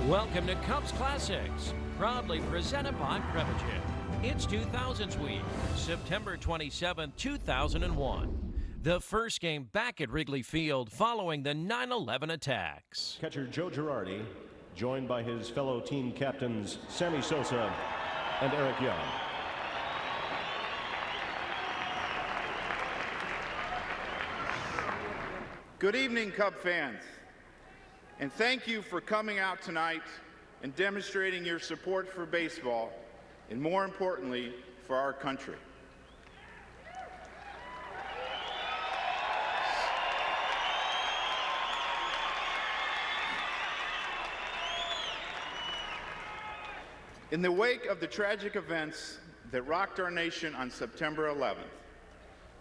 Welcome to Cubs Classics, proudly presented by Pregame. It's 2000s week, September 27, 2001. The first game back at Wrigley Field following the 9/11 attacks. Catcher Joe Girardi, joined by his fellow team captains Sammy Sosa and Eric Young. Good evening, Cub fans, and thank you for coming out tonight and demonstrating your support for baseball, and more importantly, for our country. In the wake of the tragic events that rocked our nation on September 11th,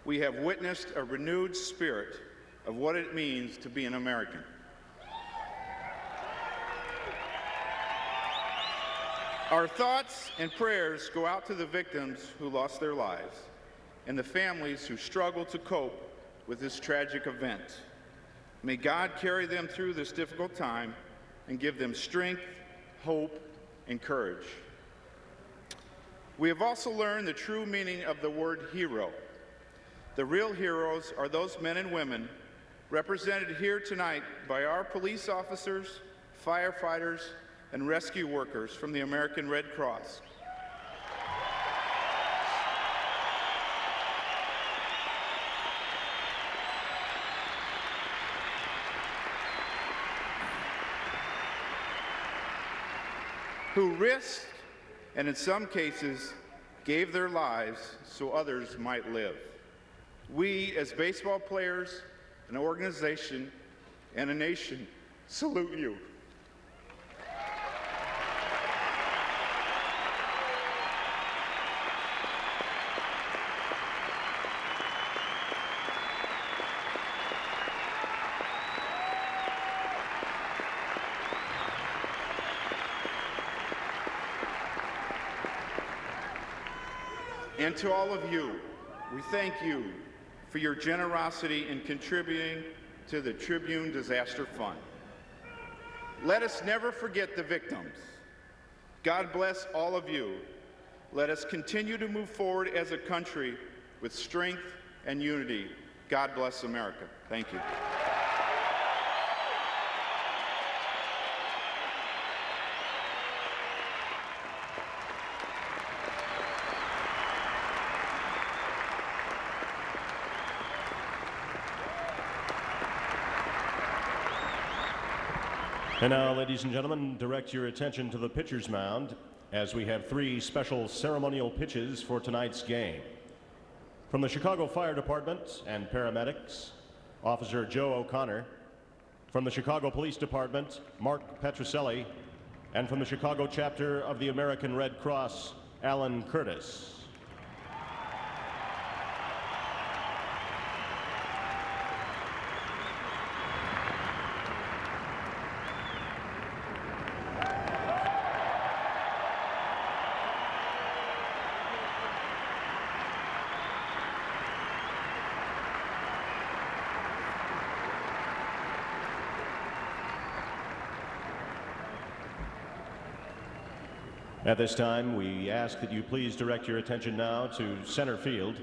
we have witnessed a renewed spirit of what it means to be an American. Our thoughts and prayers go out to the victims who lost their lives and the families who struggle to cope with this tragic event. May God carry them through this difficult time and give them strength, hope, and courage. We have also learned the true meaning of the word hero. The real heroes are those men and women represented here tonight by our police officers, firefighters, and rescue workers from the American Red Cross. Who risked, and in some cases, gave their lives so others might live. We, as baseball players, an organization, and a nation, salute you. And to all of you, we thank you for your generosity in contributing to the Tribune Disaster Fund. Let us never forget the victims. God bless all of you. Let us continue to move forward as a country with strength and unity. God bless America. Thank you. And now, ladies and gentlemen, direct your attention to the pitcher's mound as we have three special ceremonial pitches for tonight's game. From the Chicago Fire Department and paramedics, Officer Joe O'Connor. From the Chicago Police Department, Mark Petroselli. And from the Chicago chapter of the American Red Cross, Alan Curtis. At this time, we ask that you please direct your attention now to center field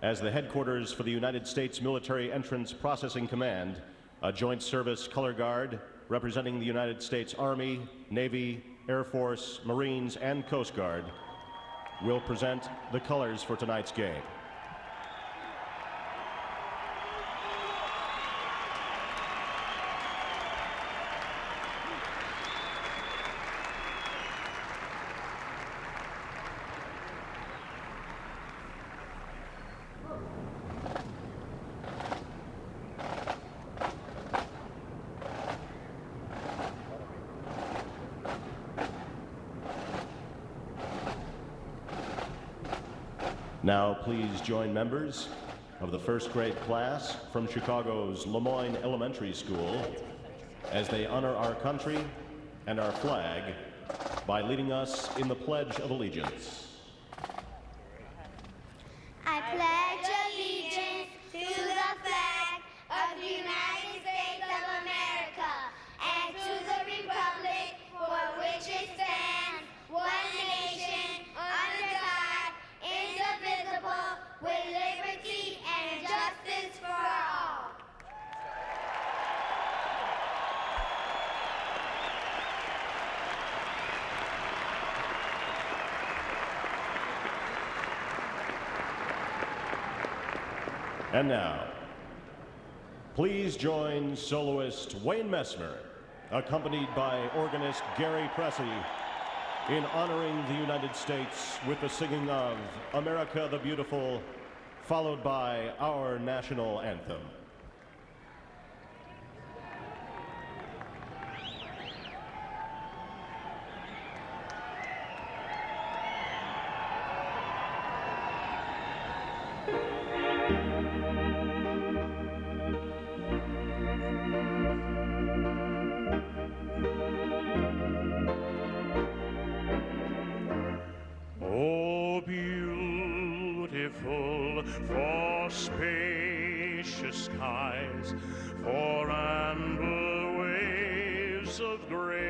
as the headquarters for the United States Military Entrance Processing Command, a joint service color guard representing the United States Army, Navy, Air Force, Marines, and Coast Guard, will present the colors for tonight's game. Now please join members of the first grade class from Chicago's Lemoyne Elementary School as they honor our country and our flag by leading us in the Pledge of Allegiance. I pledge allegiance to the flag of the United States of America and to the republic And now, please join soloist Wayne Messmer, accompanied by organist Gary Pressey, in honoring the United States with the singing of America the Beautiful, followed by our national anthem. Oh, beautiful for spacious skies, for amber waves of grain,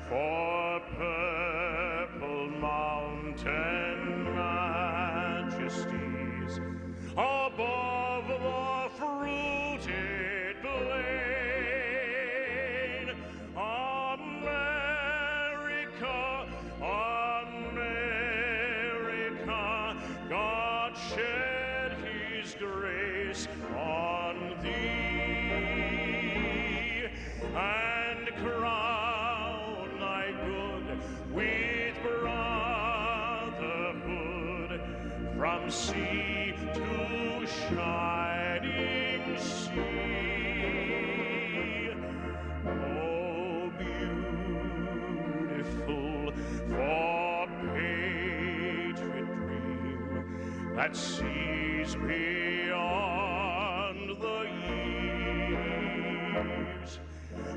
for purple mountain majesties above the fruited plain. America, America, God shed his grace on thee, and crown thy good with brotherhood from sea to shining sea. Oh, beautiful for patriot dream that sees beyond the eaves.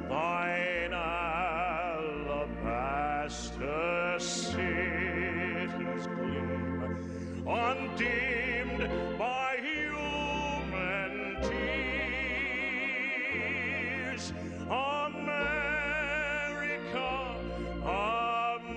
Thine alabaster cities gleam, undimmed by human tears. America,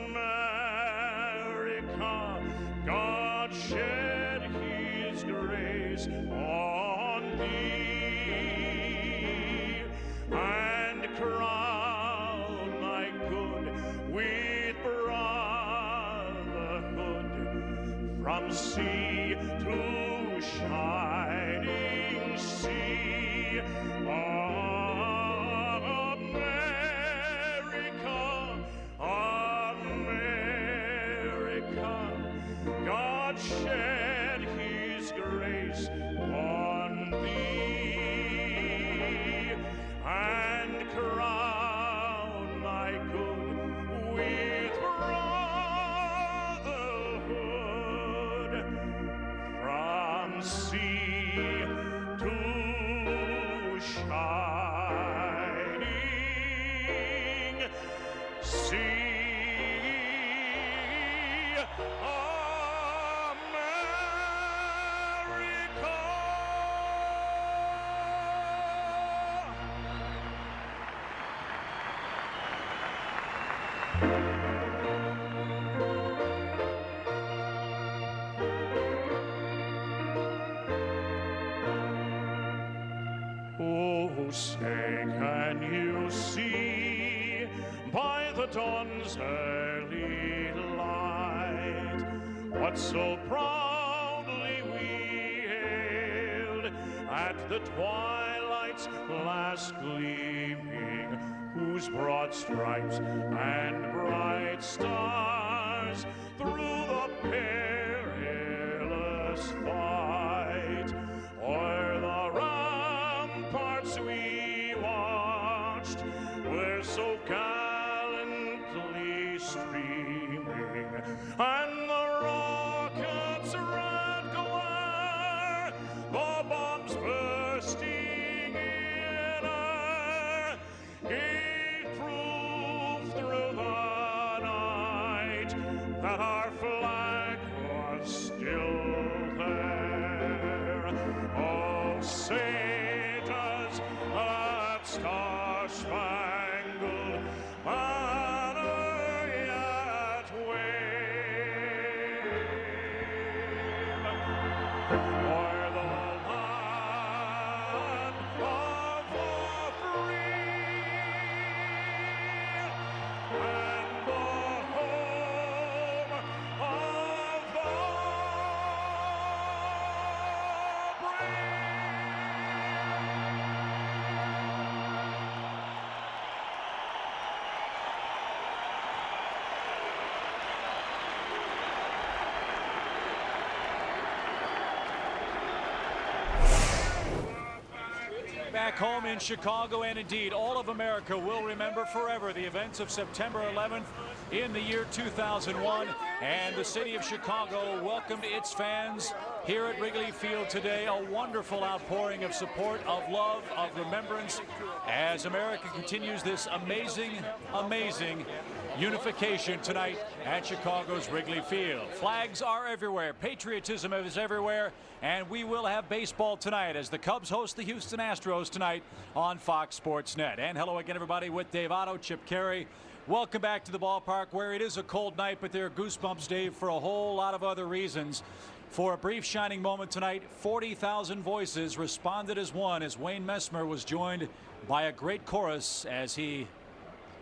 America, God shed his grace on thee, and crown thy good with brotherhood from sea to shining sea. America, America, God shed his grace on thee, and crown thy good with brotherhood from sea to shining sea. Oh, say, can you see by the dawn's early light what so proudly we hailed at the twilight's last gleaming, whose broad stripes and bright stars through the perilous fight o'er the ramparts we watched were so gallantly streaming, and the rockets' red glare, the bombs bursting in air, gave proof through the night that our flag was still there. Oh, say does back home in Chicago, and indeed all of America will remember forever the events of September 11th in the year 2001, and the city of Chicago welcomed its fans here at Wrigley Field today. A wonderful outpouring of support, of love, of remembrance, as America continues this amazing unification tonight at Chicago's Wrigley Field. Flags are everywhere, patriotism is everywhere, and we will have baseball tonight as the Cubs host the Houston Astros tonight on Fox Sports Net. And hello again, everybody, with Dave Otto, Chip Carey. Welcome back to the ballpark, where it is a cold night, but there are goosebumps, Dave, for a whole lot of other reasons. For a brief shining moment tonight, 40,000 voices responded as one as Wayne Messmer was joined by a great chorus as he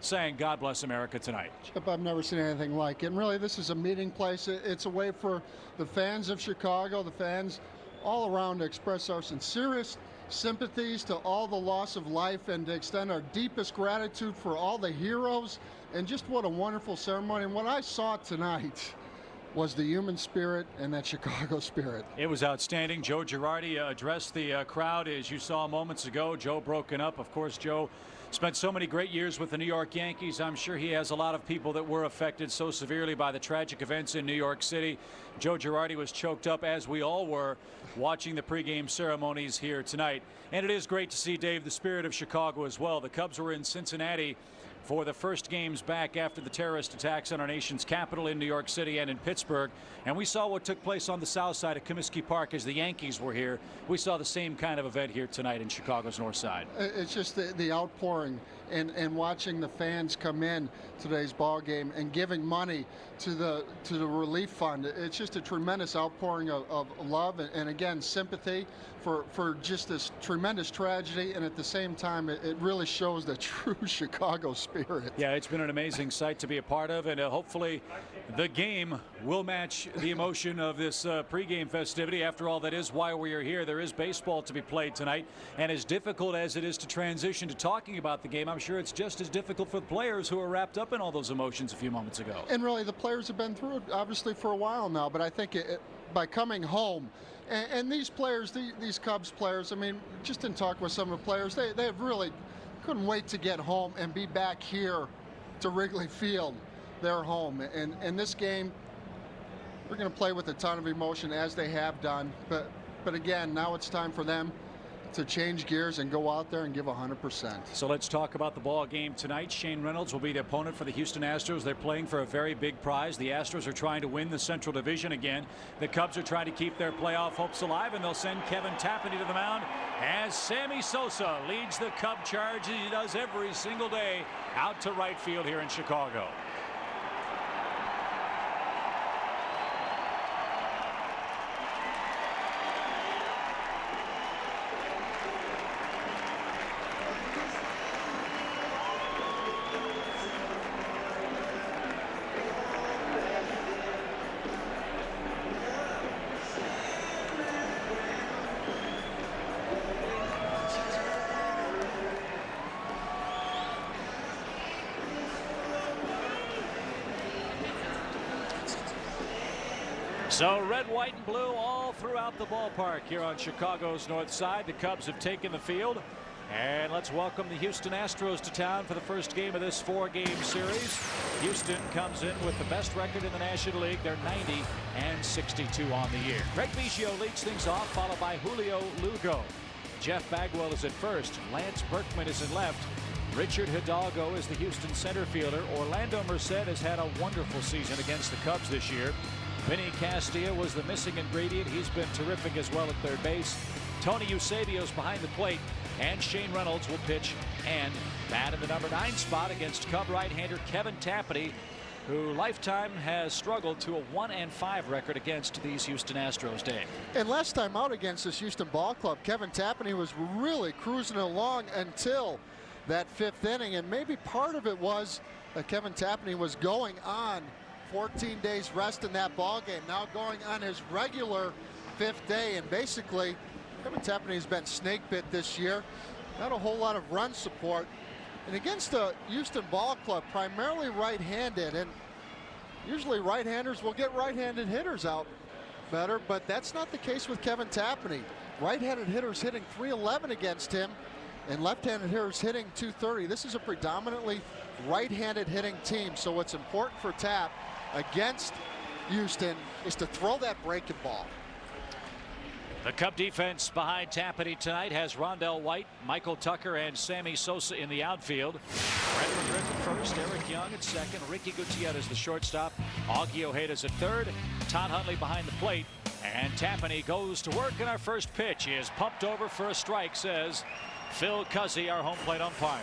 sang "God Bless America" tonight. Chip, I've never seen anything like it. And really, this is a meeting place. It's a way for the fans of Chicago, the fans all around, to express our sincerest sympathies to all the loss of life and to extend our deepest gratitude for all the heroes. And just what a wonderful ceremony. And what I saw tonight was the human spirit and that Chicago spirit. It was outstanding. Joe Girardi addressed the crowd, as you saw moments ago. Joe broken up. Of course, Joe spent so many great years with the New York Yankees. I'm sure he has a lot of people that were affected so severely by the tragic events in New York City. Joe Girardi was choked up, as we all were, watching the pregame ceremonies here tonight. And it is great to see, Dave, the spirit of Chicago as well. The Cubs were in Cincinnati for the first games back after the terrorist attacks on our nation's capital in New York City and in Pittsburgh. And we saw what took place on the south side of Comiskey Park as the Yankees were here. We saw the same kind of event here tonight in Chicago's north side. It's just the outpouring and watching the fans come in today's ball game and giving money to the relief fund. It's just a tremendous outpouring of love and again, sympathy for just this tremendous tragedy. And at the same time, it really shows the true Chicago spirit. Yeah, it's been an amazing sight to be a part of, and hopefully the game will match the emotion of this pregame festivity. After all, that is why we are here. There is baseball to be played tonight, and as difficult as it is to transition to talking about the game, I'm sure it's just as difficult for the players who are wrapped up in all those emotions a few moments ago. And really, the players have been through it obviously for a while now, but I think by coming home, and these players, these Cubs players, I mean, just in talking with some of the players, they have really couldn't wait to get home and be back here to Wrigley Field, their home. And this game, we're going to play with a ton of emotion, as they have done. But again, now it's time for them to change gears and go out there and give 100%. So let's talk about the ball game tonight. Shane Reynolds will be the opponent for the Houston Astros. They're playing for a very big prize. The Astros are trying to win the Central Division again. The Cubs are trying to keep their playoff hopes alive, and they'll send Kevin Tapani to the mound as Sammy Sosa leads the Cub charge, as he does every single day, out to right field here in Chicago. So red, white, and blue all throughout the ballpark here on Chicago's north side. The Cubs have taken the field. And let's welcome the Houston Astros to town for the first game of this four-game series. Houston comes in with the best record in the National League. They're 90-62 on the year. Greg Biggio leads things off, followed by Julio Lugo. Jeff Bagwell is at first. Lance Berkman is in left. Richard Hidalgo is the Houston center fielder. Orlando Merced has had a wonderful season against the Cubs this year. Vinny Castilla was the missing ingredient. He's been terrific as well at third base. Tony Eusebio's behind the plate, and Shane Reynolds will pitch and bat in the number 9 spot against Cub right-hander Kevin Tapani, who lifetime has struggled to a 1-5 record against these Houston Astros, Dave. And last time out against this Houston ball club, Kevin Tapani was really cruising along until that 5th inning, and maybe part of it was that Kevin Tapani was going on 14 days rest in that ball game, now going on his regular 5th day, and basically Kevin Tapani has been snake bit this year. Not a whole lot of run support, and against the Houston ball club, primarily right-handed, and usually right-handers will get right-handed hitters out better, but that's not the case with Kevin Tapani. Right-handed hitters hitting .311 against him, and left-handed hitters hitting .230. This is a predominantly right-handed hitting team, so what's important for Tap against Houston is to throw that breaking ball. The Cub defense behind Tapani tonight has Rondell White, Michael Tucker, and Sammy Sosa in the outfield. Frederick Griffin first, Eric Young at second, Ricky Gutierrez the shortstop, Augie Ojeda's at third, Todd Huntley behind the plate, and Tapani goes to work, and our first pitch is pumped over for a strike, says Phil Cuzzy, our home plate umpire.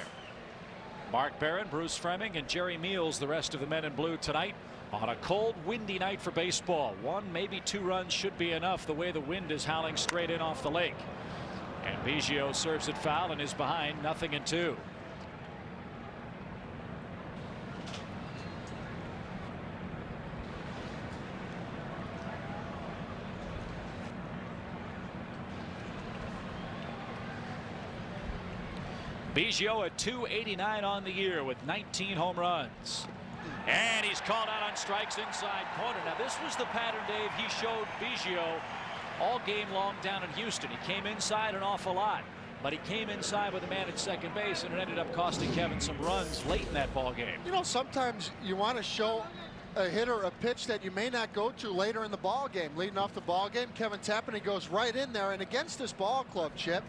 Mark Barron, Bruce Fremming, and Jerry Meals, the rest of the men in blue tonight. On a cold, windy night for baseball. 1, maybe 2 runs should be enough the way the wind is howling straight in off the lake. And Biggio serves it foul and is behind 0-2. Biggio at .289 on the year with 19 home runs. And he's called out on strikes inside corner. Now this was the pattern, Dave, he showed Biggio all game long down in Houston. He came inside an awful lot, but he came inside with a man at second base, and it ended up costing Kevin some runs late in that ball game. You know, sometimes you want to show a hitter a pitch that you may not go to later in the ball game. Leading off the ball game, Kevin Tapani goes right in there, and against this ball club, Chip,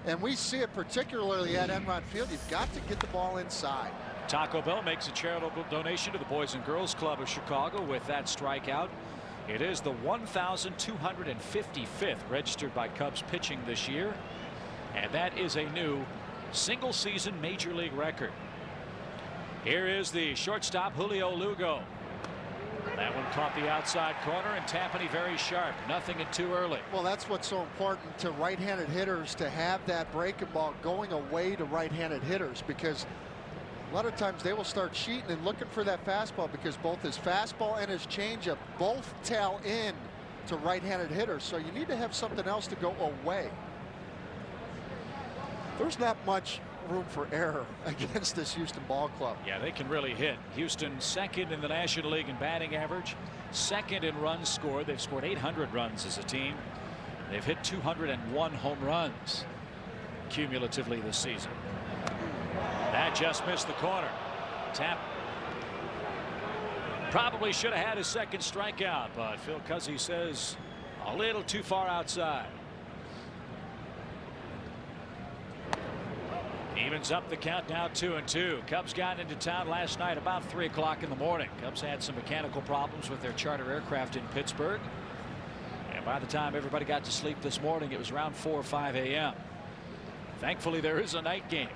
and we see it particularly at Enron Field, you've got to get the ball inside. Taco Bell makes a charitable donation to the Boys and Girls Club of Chicago with that strikeout. It is the 1,255th registered by Cubs pitching this year, and that is a new single-season major league record. Here is the shortstop, Julio Lugo. That one caught the outside corner, and Tapani very sharp. 0-2 early. Well, that's what's so important to right-handed hitters, to have that breaking ball going away to right-handed hitters, because a lot of times they will start cheating and looking for that fastball, because both his fastball and his changeup both tail in to right-handed hitters. So you need to have something else to go away. There's not much room for error against this Houston ball club. Yeah, they can really hit. Houston second in the National League in batting average, second in runs scored. They've scored 800 runs as a team. They've hit 201 home runs cumulatively this season. That just missed the corner. Tap probably should have had his second strikeout, but Phil Cuzzy says a little too far outside. Evens up the count now, 2-2. Cubs got into town last night about 3 o'clock in the morning. Cubs had some mechanical problems with their charter aircraft in Pittsburgh, and by the time everybody got to sleep this morning, it was around 4 or 5 a.m. Thankfully, there is a night game.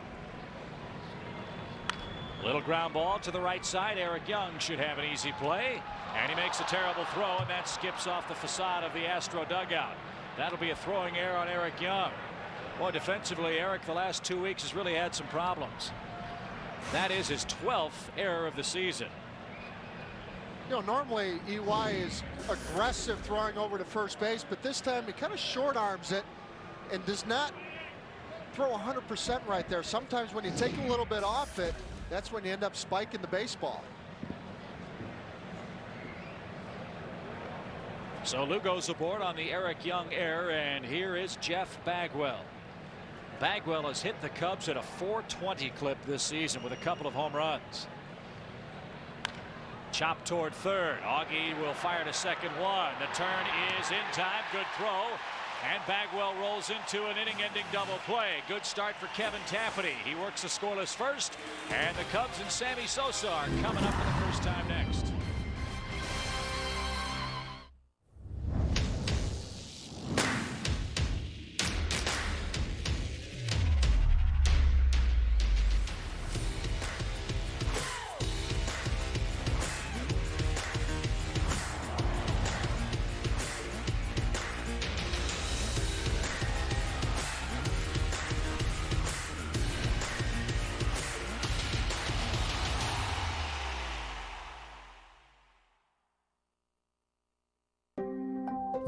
Little ground ball to the right side. Eric Young should have an easy play, and he makes a terrible throw, and that skips off the facade of the Astro dugout. That'll be a throwing error on Eric Young. Boy, defensively, Eric the last 2 weeks has really had some problems. That is his 12th error of the season. You know, normally EY is aggressive throwing over to first base, but this time he kind of short arms it and does not throw 100% right there. Sometimes when you take a little bit off it, that's when you end up spiking the baseball. So Lugo's aboard on the Eric Young error, and here is Jeff Bagwell. Bagwell has hit the Cubs at a .420 clip this season with a couple of home runs. Chop toward third. Augie will fire to second one. The turn is in time. Good throw. And Bagwell rolls into an inning-ending double play. Good start for Kevin Tapani. He works the scoreless first, and the Cubs and Sammy Sosa are coming up for the first time next.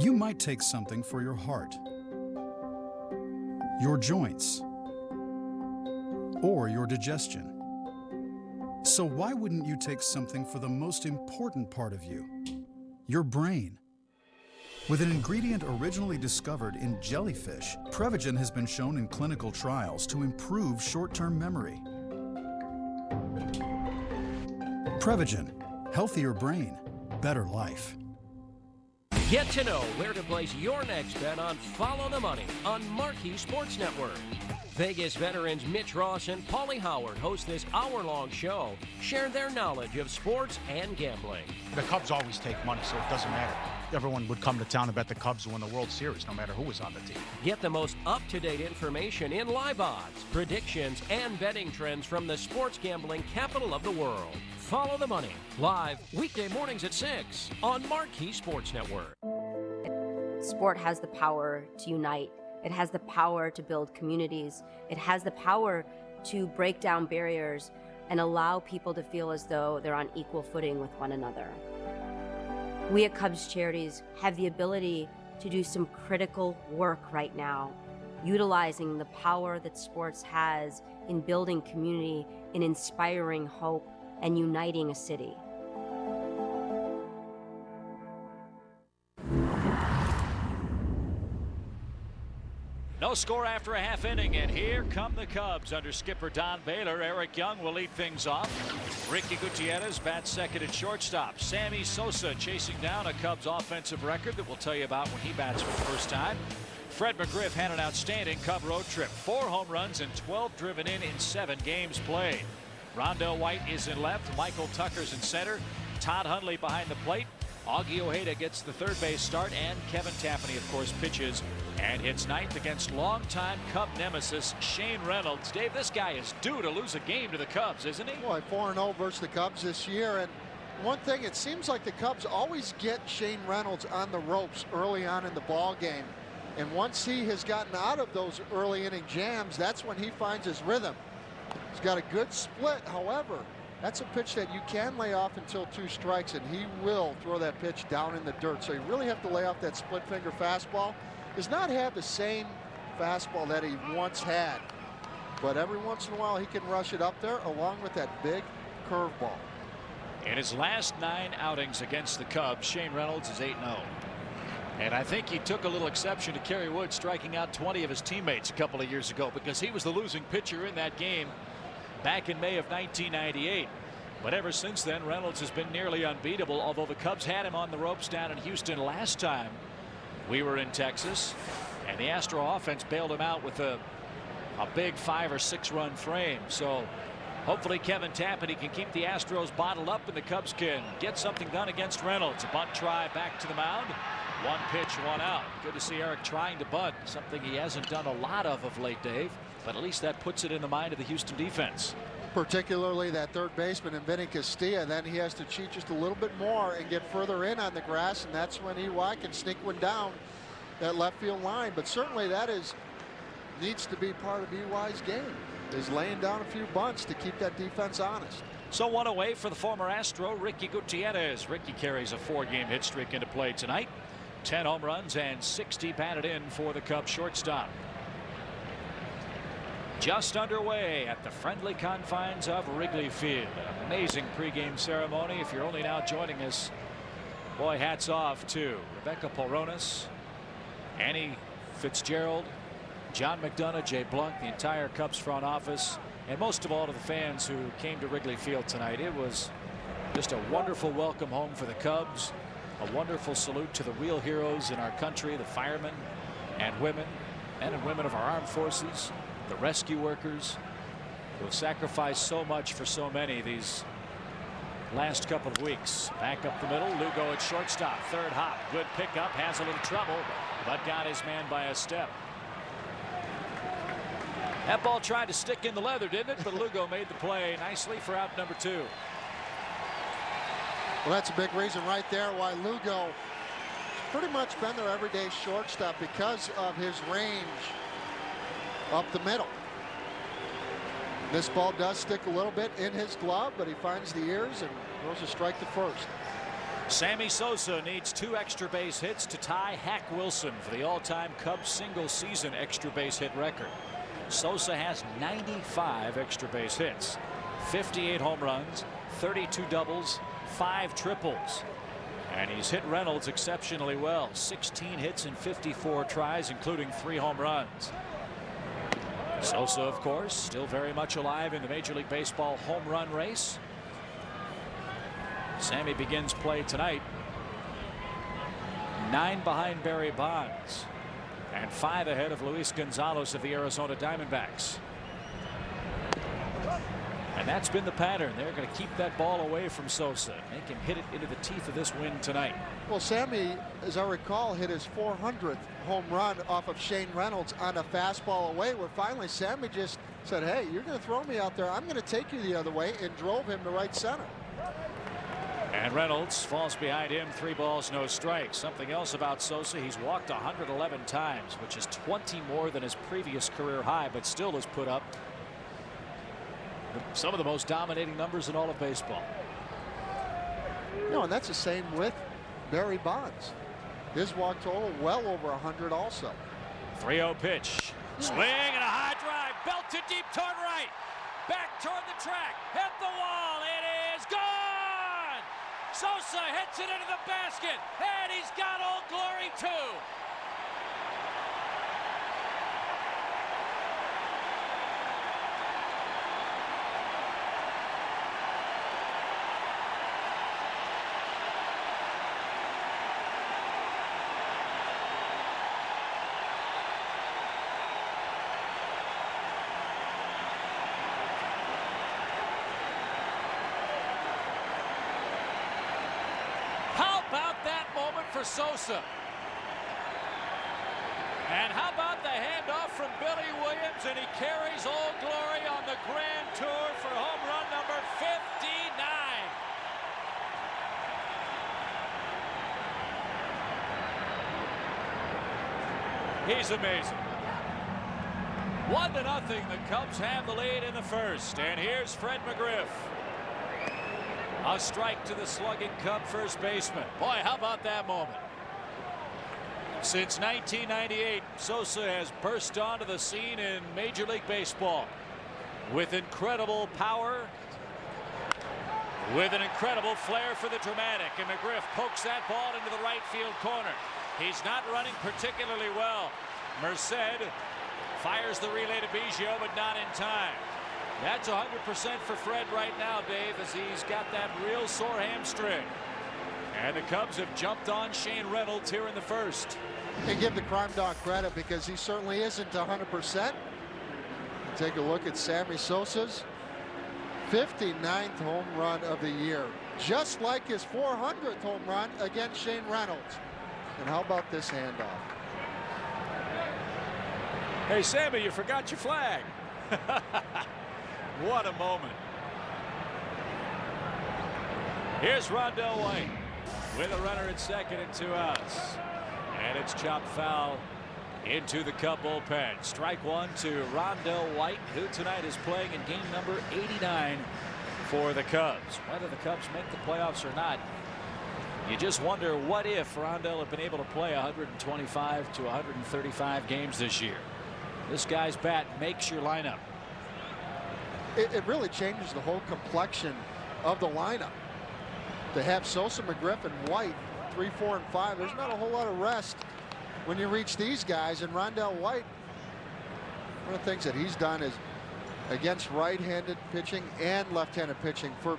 You might take something for your heart, your joints, or your digestion. So why wouldn't you take something for the most important part of you, your brain? With an ingredient originally discovered in jellyfish, Prevagen has been shown in clinical trials to improve short-term memory. Prevagen, healthier brain, better life. Get to know where to place your next bet on Follow the Money on Marquee Sports Network. Vegas veterans Mitch Ross and Paulie Howard host this hour-long show, share their knowledge of sports and gambling. The Cubs always take money, so it doesn't matter. Everyone would come to town and bet the Cubs win the World Series, no matter who was on the team. Get the most up-to-date information in live odds, predictions, and betting trends from the sports gambling capital of the world. Follow the Money, live weekday mornings at 6 on Marquee Sports Network. Sport has the power to unite. It has the power to build communities. It has the power to break down barriers and allow people to feel as though they're on equal footing with one another. We at Cubs Charities have the ability to do some critical work right now, utilizing the power that sports has in building community, in inspiring hope, and uniting a city. No score after a half inning, and here come the Cubs under skipper Don Baylor. Eric Young will lead things off. Ricky Gutierrez bats second at shortstop. Sammy Sosa chasing down a Cubs offensive record that we'll tell you about when he bats for the first time. Fred McGriff had an outstanding Cub road trip. 4 home runs and 12 driven in 7 games played. Rondell White is in left. Michael Tucker's in center. Todd Hundley behind the plate. Augie Ojeda gets the third base start, and Kevin Tapani, of course, pitches and hits ninth against longtime Cub nemesis Shane Reynolds. Dave, this guy is due to lose a game to the Cubs, isn't he? Boy, 4-0 versus the Cubs this year. And one thing, it seems like the Cubs always get Shane Reynolds on the ropes early on in the ball game. And once he has gotten out of those early inning jams, that's when he finds his rhythm. He's got a good split. However, that's a pitch that you can lay off until 2 strikes, and he will throw that pitch down in the dirt. So you really have to lay off that split finger fastball. Does not have the same fastball that he once had, but every once in a while he can rush it up there along with that big curveball. In his last 9 outings against the Cubs, Shane Reynolds is 8-0. And I think he took a little exception to Kerry Wood striking out 20 of his teammates a couple of years ago, because he was the losing pitcher in that game back in May of 1998. But ever since then, Reynolds has been nearly unbeatable, although the Cubs had him on the ropes down in Houston last time we were in Texas, and the Astro offense bailed him out with a big 5 or 6 run frame. So hopefully Kevin Tapani can keep the Astros bottled up and the Cubs can get something done against Reynolds. A bunt try back to the mound. 1 pitch, 1 out. Good to see Eric trying to bunt, something he hasn't done a lot of late, Dave, but at least that puts it in the mind of the Houston defense. Particularly that third baseman in Vinny Castilla. Then he has to cheat just a little bit more and get further in on the grass, and that's when EY can sneak one down that left field line. But certainly that needs to be part of EY's game, is laying down a few bunts to keep that defense honest. So 1 away for the former Astro, Ricky Gutierrez. Ricky carries a 4-game hit streak into play tonight. 10 home runs and 60 batted in for the Cubs shortstop. Just underway at the friendly confines of Wrigley Field. An amazing pregame ceremony. If you're only now joining us, boy, hats off to Rebecca Poronis, Annie Fitzgerald, John McDonough, Jay Blunk, the entire Cubs front office, and most of all to the fans who came to Wrigley Field tonight. It was just a wonderful welcome home for the Cubs. A wonderful salute to the real heroes in our country, the firemen and women, men and women of our armed forces, the rescue workers who have sacrificed so much for so many these last couple of weeks. Back up the middle, Lugo at shortstop, third hop, good pickup, has a little trouble, but got his man by a step. That ball tried to stick in the leather, didn't it? But Lugo made the play nicely for out number 2. Well, that's a big reason right there why Lugo pretty much been their everyday shortstop, because of his range up the middle. This ball does stick a little bit in his glove, but he finds the ears and throws a strike to first. Sammy Sosa needs 2 extra base hits to tie Hack Wilson for the all-time Cubs single season extra base hit record. Sosa has 95 extra base hits, 58 home runs, 32 doubles, 5 triples. And he's hit Reynolds exceptionally well. 16 hits in 54 tries, including 3 home runs. Sosa, of course, still very much alive in the Major League Baseball home run race. Sammy begins play tonight. 9 behind Barry Bonds and 5 ahead of Luis Gonzalez of the Arizona Diamondbacks. And that's been the pattern. They're going to keep that ball away from Sosa, make him hit it into the teeth of this win tonight. Well, Sammy, as I recall, hit his 400th home run off of Shane Reynolds on a fastball away, where finally Sammy just said, hey, you're going to throw me out there, I'm going to take you the other way, and drove him to right center. And Reynolds falls behind him. 3 balls, no strikes. Something else about Sosa, he's walked 111 times, which is 20 more than his previous career high, but still has put up some of the most dominating numbers in all of baseball. No, and that's the same with Barry Bonds. His walk total well over 100 also. 3-0 pitch. Swing and a high drive. Belted deep toward right. Back toward the track. Hit the wall. It is gone. Sosa hits it into the basket. And he's got Old Glory too. For Sosa. And how about the handoff from Billy Williams, and he carries Old Glory on the Grand Tour for home run number 59. He's amazing. 1-0. The Cubs have the lead in the first, and here's Fred McGriff. A strike to the slugging Cub first baseman. Boy, how about that moment? Since 1998, Sosa has burst onto the scene in Major League Baseball with incredible power, with an incredible flair for the dramatic, and McGriff pokes that ball into the right field corner. He's not running particularly well. Merced fires the relay to Biggio, but not in time. That's 100% for Fred right now, Dave, as he's got that real sore hamstring. And the Cubs have jumped on Shane Reynolds here in the first. And give the crime dog credit, because he certainly isn't 100%. Take a look at Sammy Sosa's 59th home run of the year, just like his 400th home run against Shane Reynolds. And how about this handoff? Hey, Sammy, you forgot your flag. What a moment. Here's Rondell White with a runner at second and 2 outs. And it's chopped foul into the Cub bullpen. Strike 1 to Rondell White, who tonight is playing in game number 89 for the Cubs. Whether the Cubs make the playoffs or not, you just wonder what if Rondell had been able to play 125 to 135 games this year. This guy's bat makes your lineup. It really changes the whole complexion of the lineup. To have Sosa, McGriff, and White 3, 4, and 5, there's not a whole lot of rest when you reach these guys. And Rondell White, one of the things that he's done is against right-handed pitching and left-handed pitching, for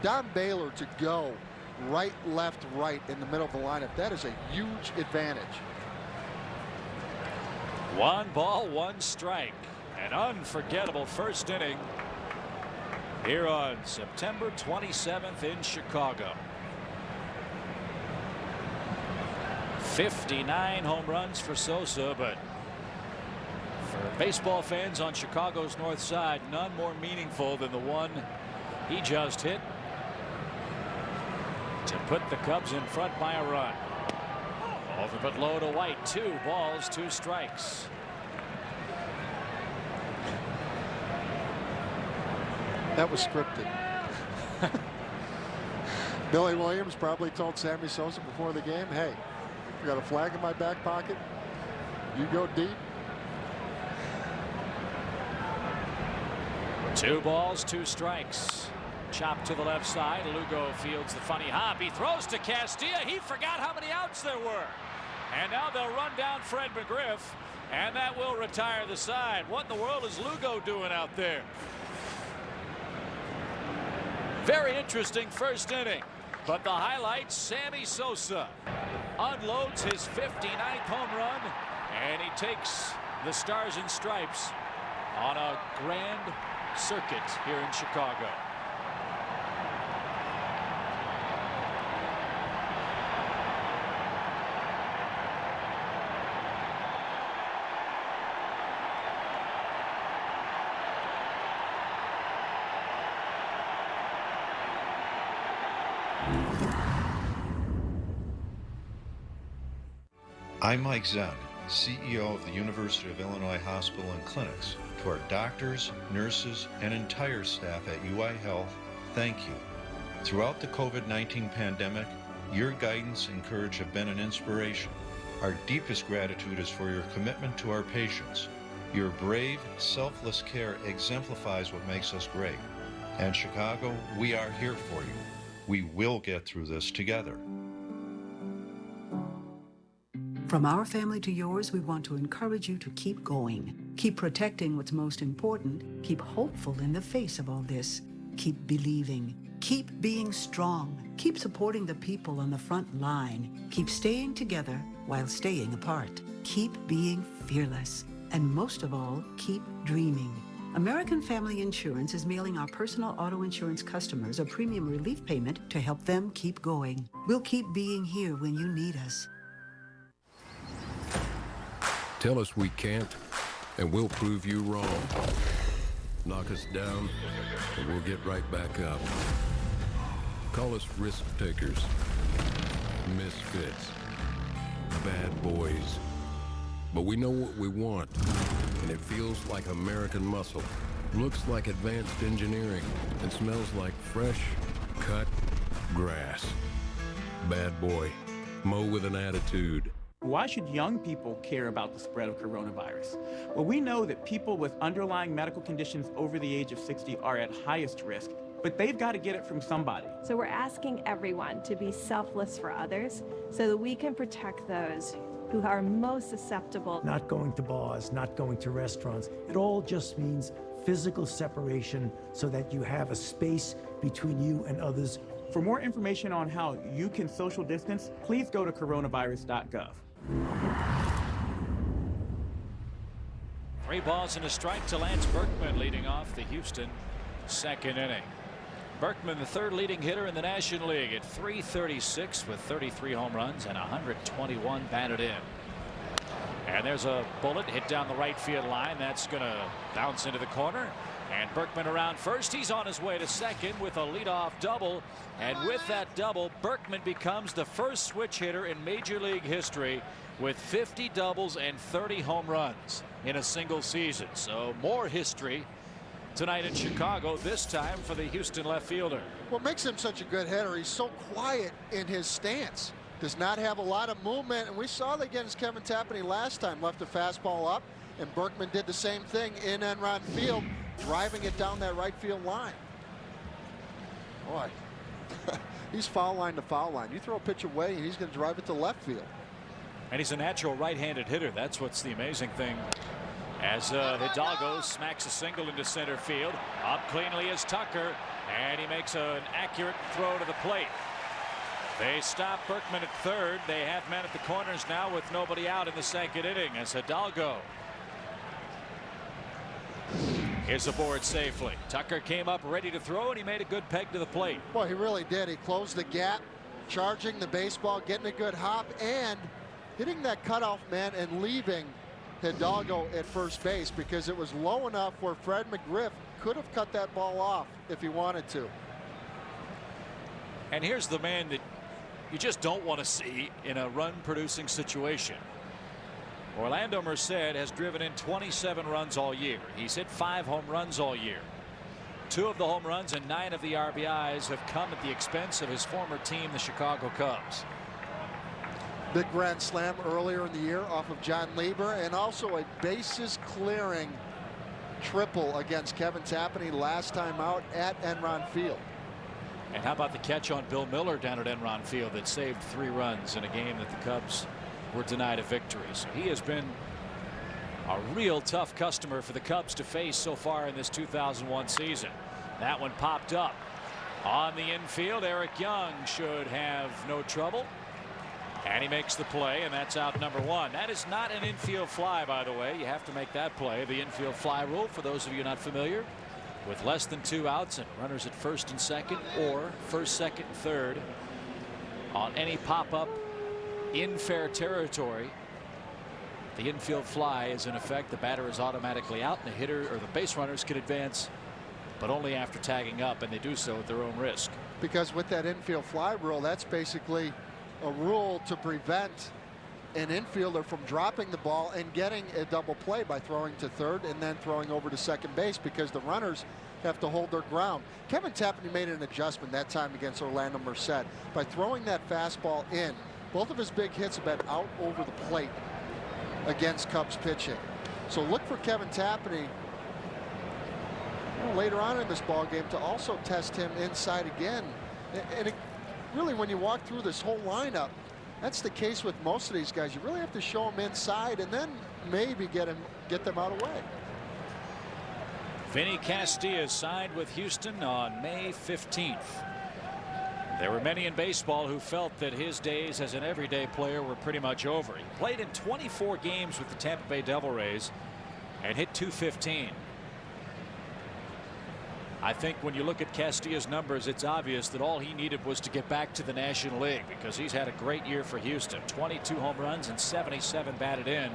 Don Baylor to go right, left, right in the middle of the lineup, that is a huge advantage. 1 ball, 1 strike. An unforgettable first inning here on September 27th in Chicago. 59 home runs for Sosa, but for baseball fans on Chicago's north side, none more meaningful than the one he just hit to put the Cubs in front by a run. Over but low to White. 2 balls, 2 strikes. That was scripted. Billy Williams probably told Sammy Sosa before the game, hey, I got a flag in my back pocket. You go deep. 2 balls, 2 strikes. Chop to the left side. Lugo fields the funny hop. He throws to Castilla. He forgot how many outs there were. And now they'll run down Fred McGriff, and that will retire the side. What in the world is Lugo doing out there? Very interesting first inning. But the highlight, Sammy Sosa unloads his 59th home run, and he takes the Stars and Stripes on a grand circuit here in Chicago. I'm Mike Zen, CEO of the University of Illinois Hospital and Clinics. To our doctors, nurses, and entire staff at UI Health, thank you. Throughout the COVID-19 pandemic, your guidance and courage have been an inspiration. Our deepest gratitude is for your commitment to our patients. Your brave, selfless care exemplifies what makes us great. And Chicago, we are here for you. We will get through this together. From our family to yours, we want to encourage you to keep going. Keep protecting what's most important. Keep hopeful in the face of all this. Keep believing. Keep being strong. Keep supporting the people on the front line. Keep staying together while staying apart. Keep being fearless. And most of all, keep dreaming. American Family Insurance is mailing our personal auto insurance customers a premium relief payment to help them keep going. We'll keep being here when you need us. Tell us we can't, and we'll prove you wrong. Knock us down, and we'll get right back up. Call us risk takers, misfits, bad boys. But we know what we want, and it feels like American muscle, looks like advanced engineering, and smells like fresh, cut grass. Bad boy, mow with an attitude. Why should young people care about the spread of coronavirus? Well, we know that people with underlying medical conditions over the age of 60 are at highest risk, but they've got to get it from somebody. So we're asking everyone to be selfless for others so that we can protect those who are most susceptible. Not going to bars, not going to restaurants. It all just means physical separation so that you have a space between you and others. For more information on how you can social distance, please go to coronavirus.gov. 3 balls and a strike to Lance Berkman, leading off the Houston second inning. Berkman, the third leading hitter in the National League at .336 with 33 home runs and 121 batted in. And there's a bullet hit down the right field line. That's going to bounce into the corner. And Berkman around first. He's on his way to second with a leadoff double. And with that double, Berkman becomes the first switch hitter in Major League history with 50 doubles and 30 home runs in a single season. So more history tonight in Chicago, this time for the Houston left fielder. What makes him such a good hitter, he's so quiet in his stance. Does not have a lot of movement. And we saw that against Kevin Tapani last time. Left a fastball up, and Berkman did the same thing in Enron Field, driving it down that right field line. Boy, he's foul line to foul line. You throw a pitch away, and he's going to drive it to left field. And he's a natural right-handed hitter. That's what's the amazing thing. As Hidalgo smacks a single into center field. Up cleanly is Tucker, and he makes an accurate throw to the plate. They stop Berkman at third. They have men at the corners now with nobody out in the second inning as Hidalgo is aboard safely. Tucker came up ready to throw, and he made a good peg to the plate. Boy, he really did. He closed the gap, charging the baseball, getting a good hop, and hitting that cutoff man and leaving Hidalgo at first base because it was low enough where Fred McGriff could have cut that ball off if he wanted to. And here's the man that you just don't want to see in a run-producing situation. Orlando Merced has driven in 27 runs all year. He's hit 5 home runs all year. 2 of the home runs and 9 of the RBIs have come at the expense of his former team, the Chicago Cubs. Big grand slam earlier in the year off of John Lieber, and also a bases clearing triple against Kevin Tapani last time out at Enron Field. And how about the catch on Bill Miller down at Enron Field that saved 3 runs in a game that the Cubs were denied a victory. So he has been a real tough customer for the Cubs to face so far in this 2001 season. That one popped up on the infield. Eric Young should have no trouble. And he makes the play, and that's out number 1. That is not an infield fly, by the way. You have to make that play. The infield fly rule, for those of you not familiar, with less than 2 outs and runners at first and second, or first, second, and third on any pop-up in fair territory, the infield fly is in effect. The batter is automatically out, and the hitter or the base runners can advance, but only after tagging up, and they do so at their own risk. Because with that infield fly rule, that's basically a rule to prevent an infielder from dropping the ball and getting a double play by throwing to third and then throwing over to second base, because the runners have to hold their ground. Kevin Tapani made an adjustment that time against Orlando Merced by throwing that fastball in. Both of his big hits have been out over the plate against Cubs pitching. So look for Kevin Tapani later on in this ball game to also test him inside again. And it, really, when you walk through this whole lineup, that's the case with most of these guys. You really have to show them inside and then maybe get them out of the way. Vinny Castilla signed with Houston on May 15th. There were many in baseball who felt that his days as an everyday player were pretty much over. He played in 24 games with the Tampa Bay Devil Rays and hit .215. I think when you look at Castilla's numbers, it's obvious that all he needed was to get back to the National League, because he's had a great year for Houston. 22 home runs and 77 batted in.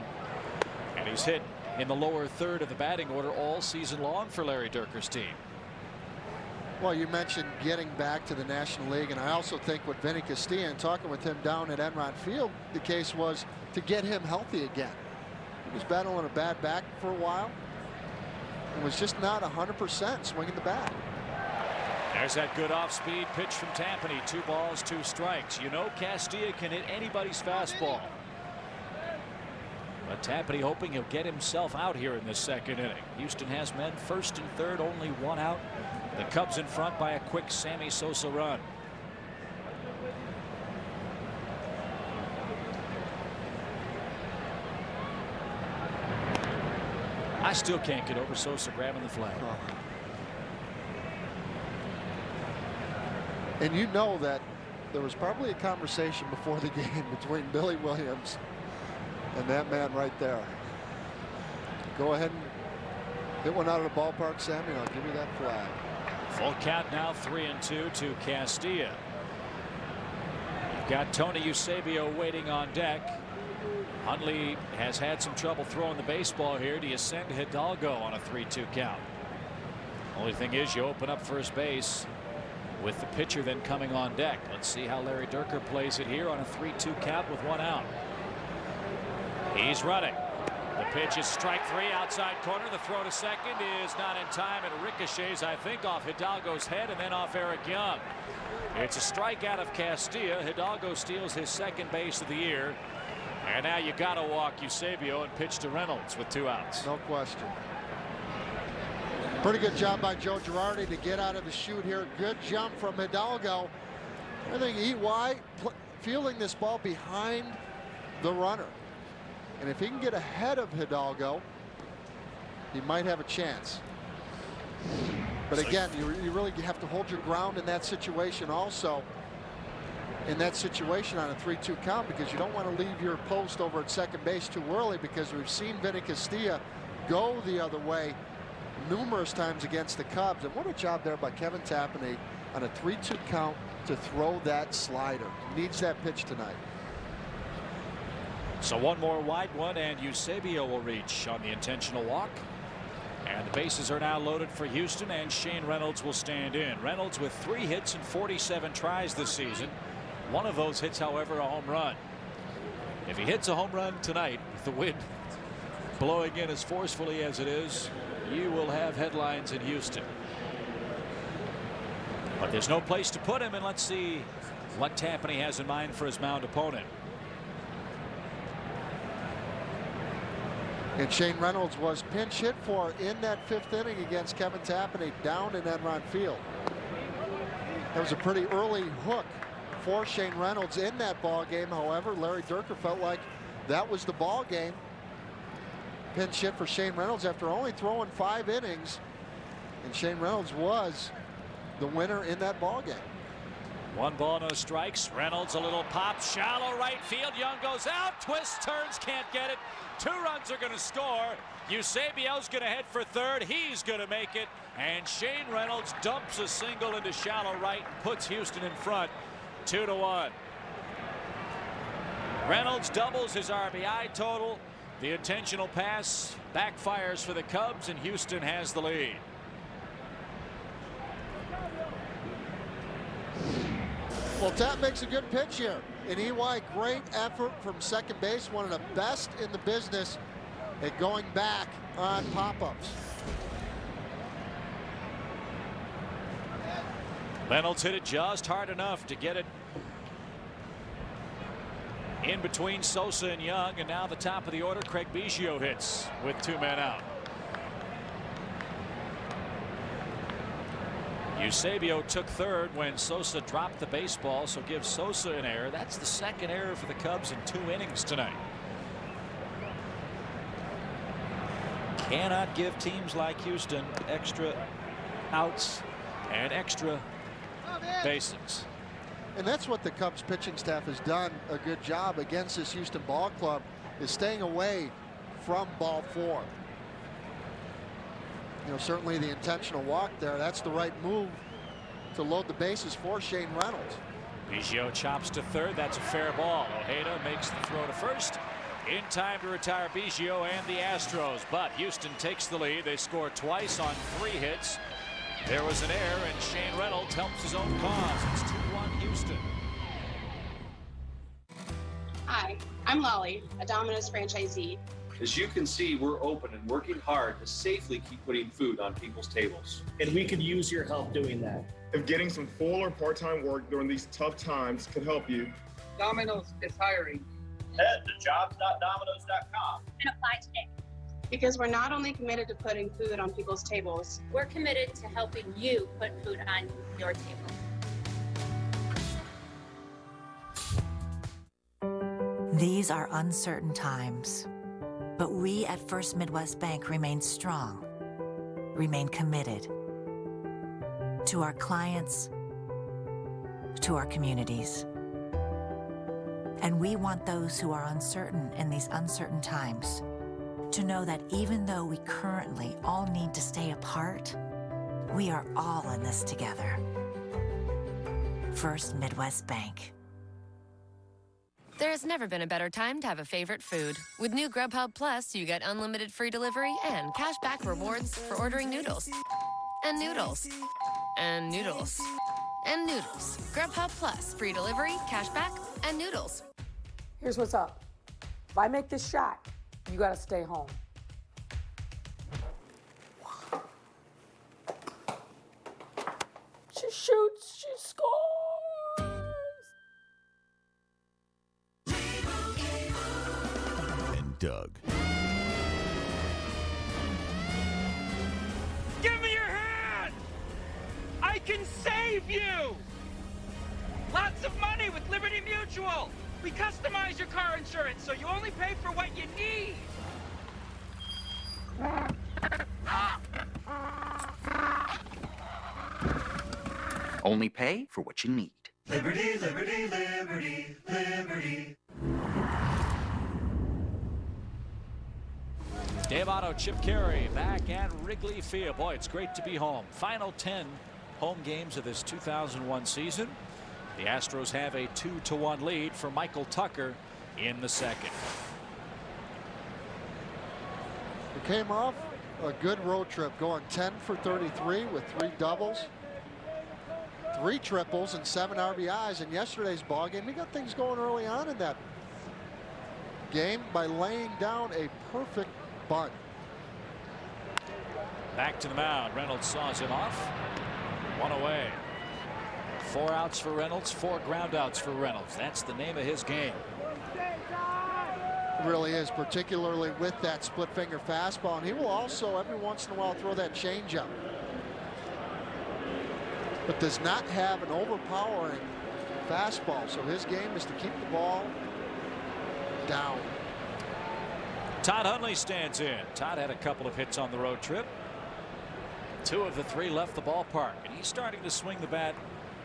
And he's hit in the lower third of the batting order all season long for Larry Dierker's team. Well, you mentioned getting back to the National League, and I also think with Vinny Castilla and talking with him down at Enron Field, the case was to get him healthy again. He was battling a bad back for a while. It was just not 100% swinging the bat. There's that good off-speed pitch from Tapani. 2 balls, 2 strikes. You know Castilla can hit anybody's fastball. But Tapani hoping he'll get himself out here in this second inning. Houston has men first and third, only 1 out. The Cubs in front by a quick Sammy Sosa run. I still can't get over Sosa grabbing the flag. And you know that there was probably a conversation before the game between Billy Williams and that man right there. Go ahead and hit one out of the ballpark, Sammy, and I'll give you that flag. Full count now, 3-2 to Castilla. You've got Tony Eusebio waiting on deck. Hundley has had some trouble throwing the baseball here. Do you send Hidalgo on a 3-2 count? Only thing is, you open up first base with the pitcher then coming on deck. Let's see how Larry Dierker plays it here on a 3-2 count with 1 out. He's running. The pitch is strike 3, outside corner. The throw to second is not in time, and ricochets, I think, off Hidalgo's head and then off Eric Young. It's a strikeout of Castilla. Hidalgo steals his second base of the year. And now you got to walk Eusebio and pitch to Reynolds with 2 outs. No question. Pretty good job by Joe Girardi to get out of the chute here. Good jump from Hidalgo. I think EY fielding this ball behind the runner. And if he can get ahead of Hidalgo, he might have a chance. But again, you really have to hold your ground in that situation also. In that situation on a 3-2 count, because you don't want to leave your post over at second base too early, because we've seen Vinny Castilla go the other way numerous times against the Cubs. And what a job there by Kevin Tapani on a 3-2 count to throw that slider. Needs that pitch tonight. So one more wide one, and Eusebio will reach on the intentional walk. And the bases are now loaded for Houston, and Shane Reynolds will stand in. Reynolds with 3 hits and 47 tries this season. One of those hits, however, a home run. If he hits a home run tonight with the wind blowing in as forcefully as it is, you will have headlines in Houston. But there's no place to put him, and let's see what Tapani has in mind for his mound opponent. And Shane Reynolds was pinch hit for in that 5th inning against Kevin Tapani down in Enron Field. That was a pretty early hook for Shane Reynolds in that ball game. However, Larry Dierker felt like that was the ball game. Pinch hit for Shane Reynolds after only throwing 5 innings. And Shane Reynolds was the winner in that ball game. 1 ball, no strikes. Reynolds, a little pop, shallow right field. Young goes out, twists, turns, can't get it. 2 runs are going to score. Eusebio's going to head for third. He's going to make it. And Shane Reynolds dumps a single into shallow right and puts Houston in front 2-1. Reynolds doubles his RBI total. The intentional pass backfires for the Cubs, and Houston has the lead. Well, Tap makes a good pitch here. In EY, great effort from second base, one of the best in the business at going back on pop-ups. Reynolds hit it just hard enough to get it in between Sosa and Young, and now the top of the order, Craig Biggio hits with 2 men out. Eusebio took third when Sosa dropped the baseball, so gives Sosa an error. That's the 2nd error for the Cubs in 2 innings tonight. Cannot give teams like Houston extra outs and extra bases. And that's what the Cubs pitching staff has done a good job against this Houston ball club, is staying away from ball 4. You know, certainly the intentional walk there, that's the right move to load the bases for Shane Reynolds. Biggio chops to third. That's a fair ball. Ojeda makes the throw to first in time to retire Biggio and the Astros. But Houston takes the lead. They score twice on 3 hits. There was an error, and Shane Reynolds helps his own cause. It's 2-1 Houston. Hi, I'm Lolly, a Domino's franchisee. As you can see, we're open and working hard to safely keep putting food on people's tables. And we could use your help doing that. If getting some full or part-time work during these tough times could help you, Domino's is hiring. Head to jobs.domino's.com And apply today. Because we're not only committed to putting food on people's tables, we're committed to helping you put food on your table. These are uncertain times, but we at First Midwest Bank remain strong, remain committed to our clients, to our communities. And we want those who are uncertain in these uncertain times to know that even though we currently all need to stay apart, we are all in this together. First Midwest Bank. There has never been a better time to have a favorite food. With new Grubhub Plus, you get unlimited free delivery and cashback rewards for ordering noodles. And noodles. And noodles. And noodles. Grubhub Plus, free delivery, cashback, and noodles. Here's what's up. If I make this shot, you gotta stay home. She shoots, she scores! And Doug. Give me your hand! I can save you! Lots of money with Liberty Mutual! We customize your car insurance so you only pay for what you need! Only pay for what you need. Liberty, liberty, liberty, liberty. Dave Otto, Chip Carey back at Wrigley Field. Boy, it's great to be home. Final 10 home games of this 2001 season. The Astros have a 2-1 lead for Michael Tucker in the 2nd. It came off a good road trip, going 10 for 33 with 3 doubles, 3 triples, and 7 RBIs. In yesterday's ball game, he got things going early on in that game by laying down a perfect bunt. Back to the mound. Reynolds saws him off. 1 away. 4 outs for Reynolds, 4 ground outs for Reynolds. That's the name of his game. It really is, particularly with that split finger fastball. And he will also every once in a while throw that changeup. but does not have an overpowering fastball. So his game is to keep the ball down. Todd Hundley stands in. Todd had a couple of hits on the road trip. 2 of the 3 left the ballpark, and he's starting to swing the bat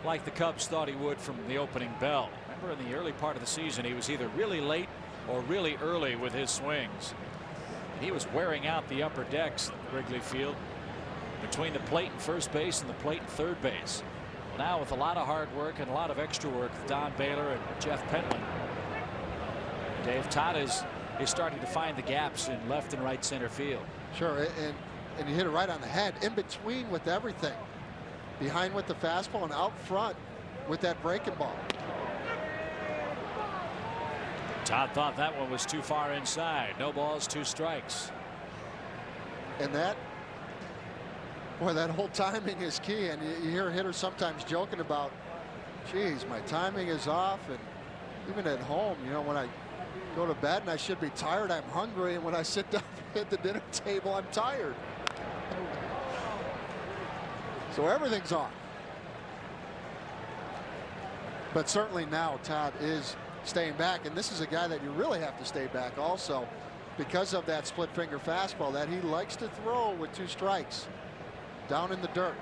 like the Cubs thought he would from the opening bell. Remember, in the early part of the season, he was either really late or really early with his swings. He was wearing out the upper decks at Wrigley Field between the plate and first base and the plate and third base. Well, now with a lot of hard work and a lot of extra work with Don Baylor and Jeff Pentland, Dave, Todd is starting to find the gaps in left and right center field. Sure, and you hit it right on the head. In between with everything. Behind with the fastball and out front with that breaking ball. Todd thought that one was too far inside. No balls, 2 strikes. And that, boy, that whole timing is key. And you hear hitters sometimes joking about, geez, my timing is off. And even at home, you know, when I go to bed and I should be tired, I'm hungry. And when I sit down at the dinner table, I'm tired. So everything's off. But certainly now Todd is staying back, and this is a guy that you really have to stay back also because of that split finger fastball that he likes to throw with 2 strikes down in the dirt.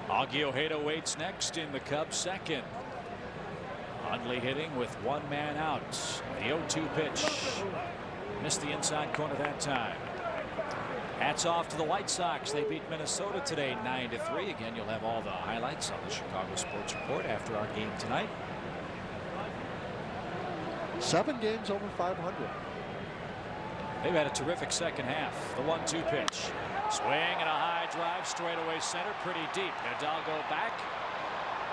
Augie Ojeda waits next in the Cubs' second. Hundley hitting with 1 man out. The 0-2 pitch. Missed the inside corner that time. Hats off to the White Sox. They beat Minnesota today 9-3. Again, you'll have all the highlights on the Chicago Sports Report after our game tonight. 7 games over 500. They've had a terrific second half. The 1-2 pitch. Swing and a high drive straightaway center, pretty deep. Hidalgo back,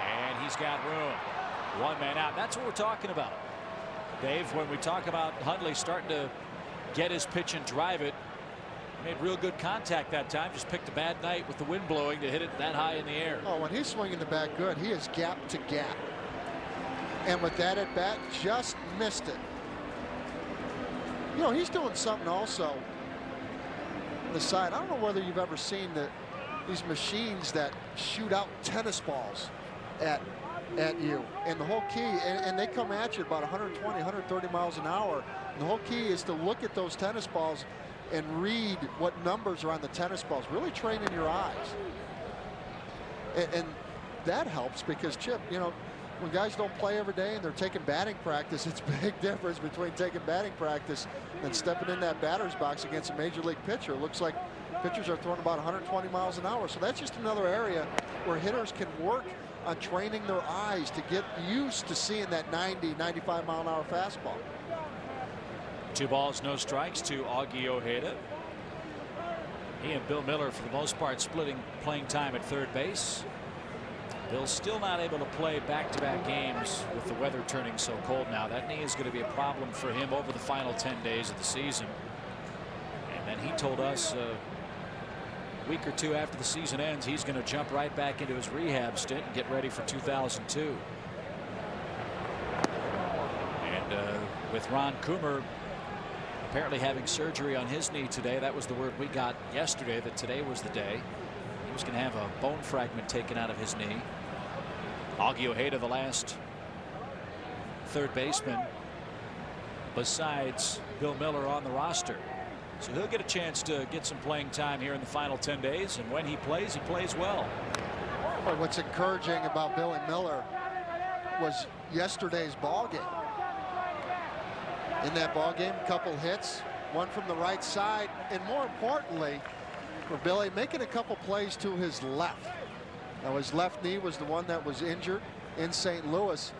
and he's got room. 1 man out. That's what we're talking about, Dave, when we talk about Hundley starting to get his pitch and drive it. Made real good contact that time. Just picked a bad night with the wind blowing to hit it that high in the air. Oh, when he's swinging the bat good, he is gap to gap. And with that at bat, just missed it. You know, he's doing something also on the side. I don't know whether you've ever seen these machines that shoot out tennis balls at you. And the whole key, and they come at you about 120, 130 miles an hour. And the whole key is to look at those tennis balls and read what numbers are on the tennis balls. Really training your eyes. And that helps because, Chip, you know, when guys don't play every day and they're taking batting practice, it's a big difference between taking batting practice and stepping in that batter's box against a major league pitcher. It looks like pitchers are throwing about 120 miles an hour. So that's just another area where hitters can work on training their eyes to get used to seeing that 90, 95 mile an hour fastball. 2 balls, no strikes to Augie Ojeda. He and Bill Miller, for the most part, splitting playing time at third base. Bill's still not able to play back-to-back games with the weather turning so cold now. That knee is going to be a problem for him over the final 10 days of the season. And then he told us a week or 2 after the season ends, he's going to jump right back into his rehab stint and get ready for 2002. And with Ron Coomer apparently having surgery on his knee today, that was the word we got yesterday, that today was the day. He was going to have a bone fragment taken out of his knee. Augie Ojeda, the last third baseman besides Bill Miller on the roster. So he'll get a chance to get some playing time here in the final 10 days. And when he plays well. But what's encouraging about Billy Miller was yesterday's ball game. In that ball game, a couple hits, one from the right side, and more importantly for Billy, making a couple plays to his left. Now his left knee was the one that was injured in St. Louis.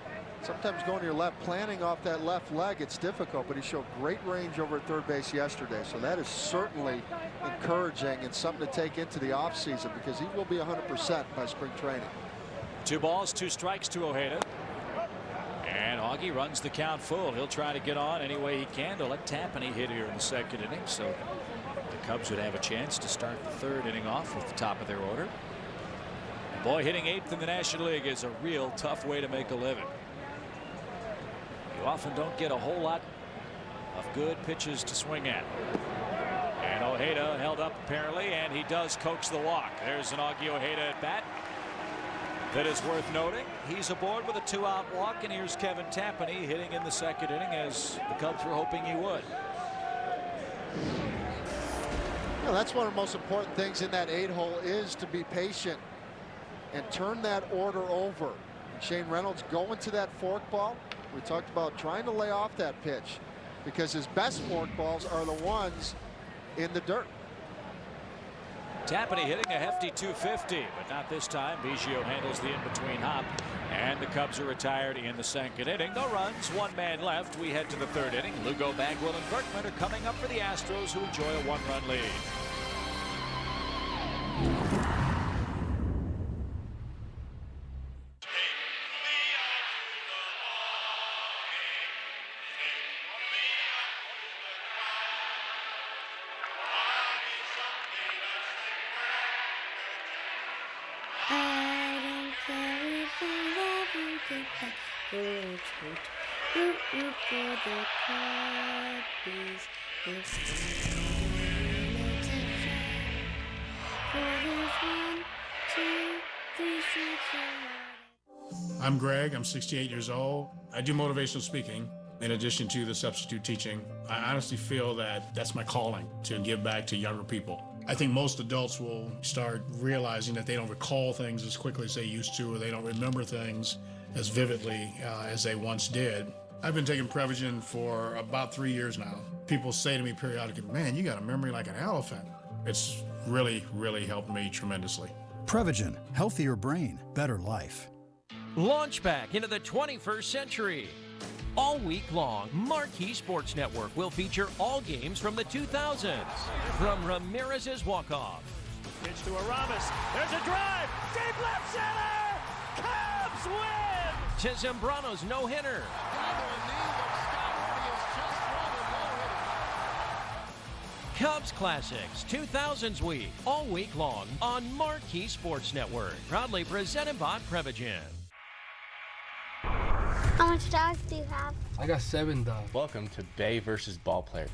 Sometimes going to your left, planning off that left leg, it's difficult, but he showed great range over at third base yesterday. So that is certainly encouraging and something to take into the offseason because he will be 100% by spring training. 2 balls, 2 strikes to Ojeda. And Augie runs the count full. He'll try to get on any way he can to let Tapani hit here in the second inning. So the Cubs would have a chance to start the third inning off with the top of their order. Boy, hitting 8th in the National League is a real tough way to make a living. You often don't get a whole lot of good pitches to swing at. And And Ojeda held up apparently, and he does coax the walk. There's an Augie Ojeda at bat. That is worth noting. He's aboard with a 2-out walk, and here's Kevin Tapani hitting in the second inning as the Cubs were hoping he would. Well, that's one of the most important things in that 8-hole is to be patient and turn that order over. Shane Reynolds going to that fork ball. We talked about trying to lay off that pitch because his best fork balls are the ones in the dirt. Tapani hitting a hefty 250, but not this time. Biggio handles the in-between hop, and the Cubs are retired in the second inning. No runs, one man left. We head to the third inning. Lugo, Bagwell, and Berkman are coming up for the Astros, who enjoy a one-run lead. I'm Greg. I'm 68 years old. I do motivational speaking in addition to the substitute teaching. I honestly feel that that's my calling, to give back to younger people. I think most adults will start realizing that they don't recall things as quickly as they used to, or they don't remember things as vividly as they once did. I've been taking Prevagen for about 3 years now. People say to me periodically, man, you got a memory like an elephant. It's really, really helped me tremendously. Prevagen, healthier brain, better life. Launch back into the 21st century. All week long, Marquee Sports Network will feature all games from the 2000s. From Ramirez's walk-off. Pitch to Aramis. There's a drive. Deep left center. Cubs win. To Zambrano's no-hitter. Cubs Classics 2000s Week. All week long on Marquee Sports Network. Proudly presented by Prevagen. How much dogs do you have? I got 7 dogs. Welcome to Bay versus Ball Player.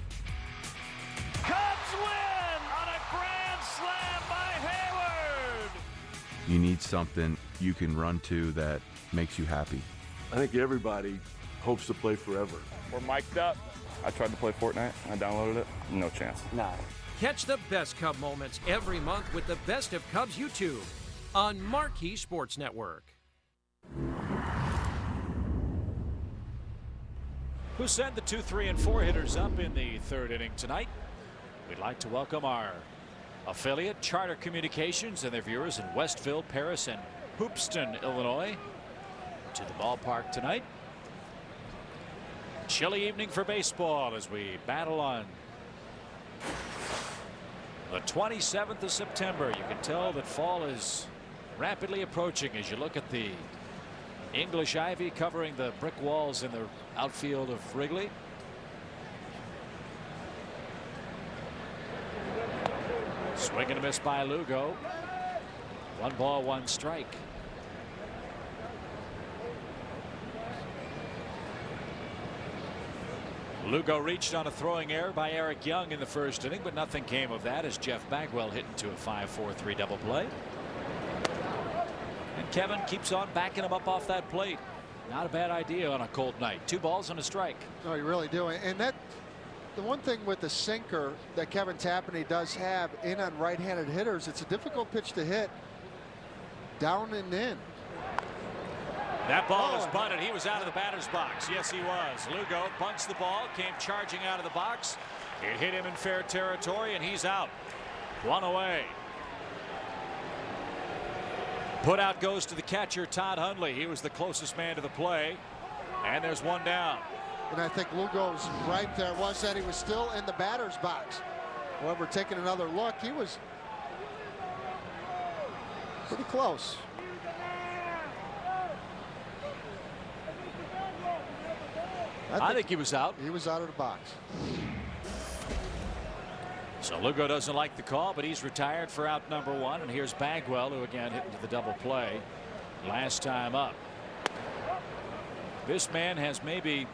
Cubs win on a grand slam by Hayward. You need something you can run to that makes you happy. I think everybody hopes to play forever. We're mic'd up. I tried to play Fortnite. I downloaded it. No chance. Nah. Catch the best Cub moments every month with the Best of Cubs YouTube on Marquee Sports Network. Who sent the 2, 3, and 4 hitters up in the third inning tonight? We'd like to welcome our affiliate Charter Communications and their viewers in Westville, Paris, and Hoopeston, Illinois, to the ballpark tonight. Chilly evening for baseball as we battle on the 27th of September. You can tell that fall is rapidly approaching as you look at the English ivy covering the brick walls in the outfield of Wrigley. Swing and a miss by Lugo. 1 ball, 1 strike. Lugo reached on a throwing error by Eric Young in the first inning, but nothing came of that as Jeff Bagwell hit into a 5-4-3 double play. And Kevin keeps on backing him up off that plate. Not a bad idea on a cold night. 2 balls and a strike. No, you really do. And that, the one thing with the sinker that Kevin Tapani does have in on right-handed hitters, it's a difficult pitch to hit down and in. That ball was bunted. He was out of the batter's box. Yes, he was. Lugo bunts the ball, came charging out of the box. It hit him in fair territory, and he's out. 1 away. Put out goes to the catcher, Todd Hundley. He was the closest man to the play. And there's 1 down. And I think Lugo's right there was that he was still in the batter's box. However, taking another look, he was pretty close. I think he was out. He was out of the box. So Lugo doesn't like the call, but he's retired for out number 1. And here's Bagwell, who again hit into the double play last time up. This man has maybe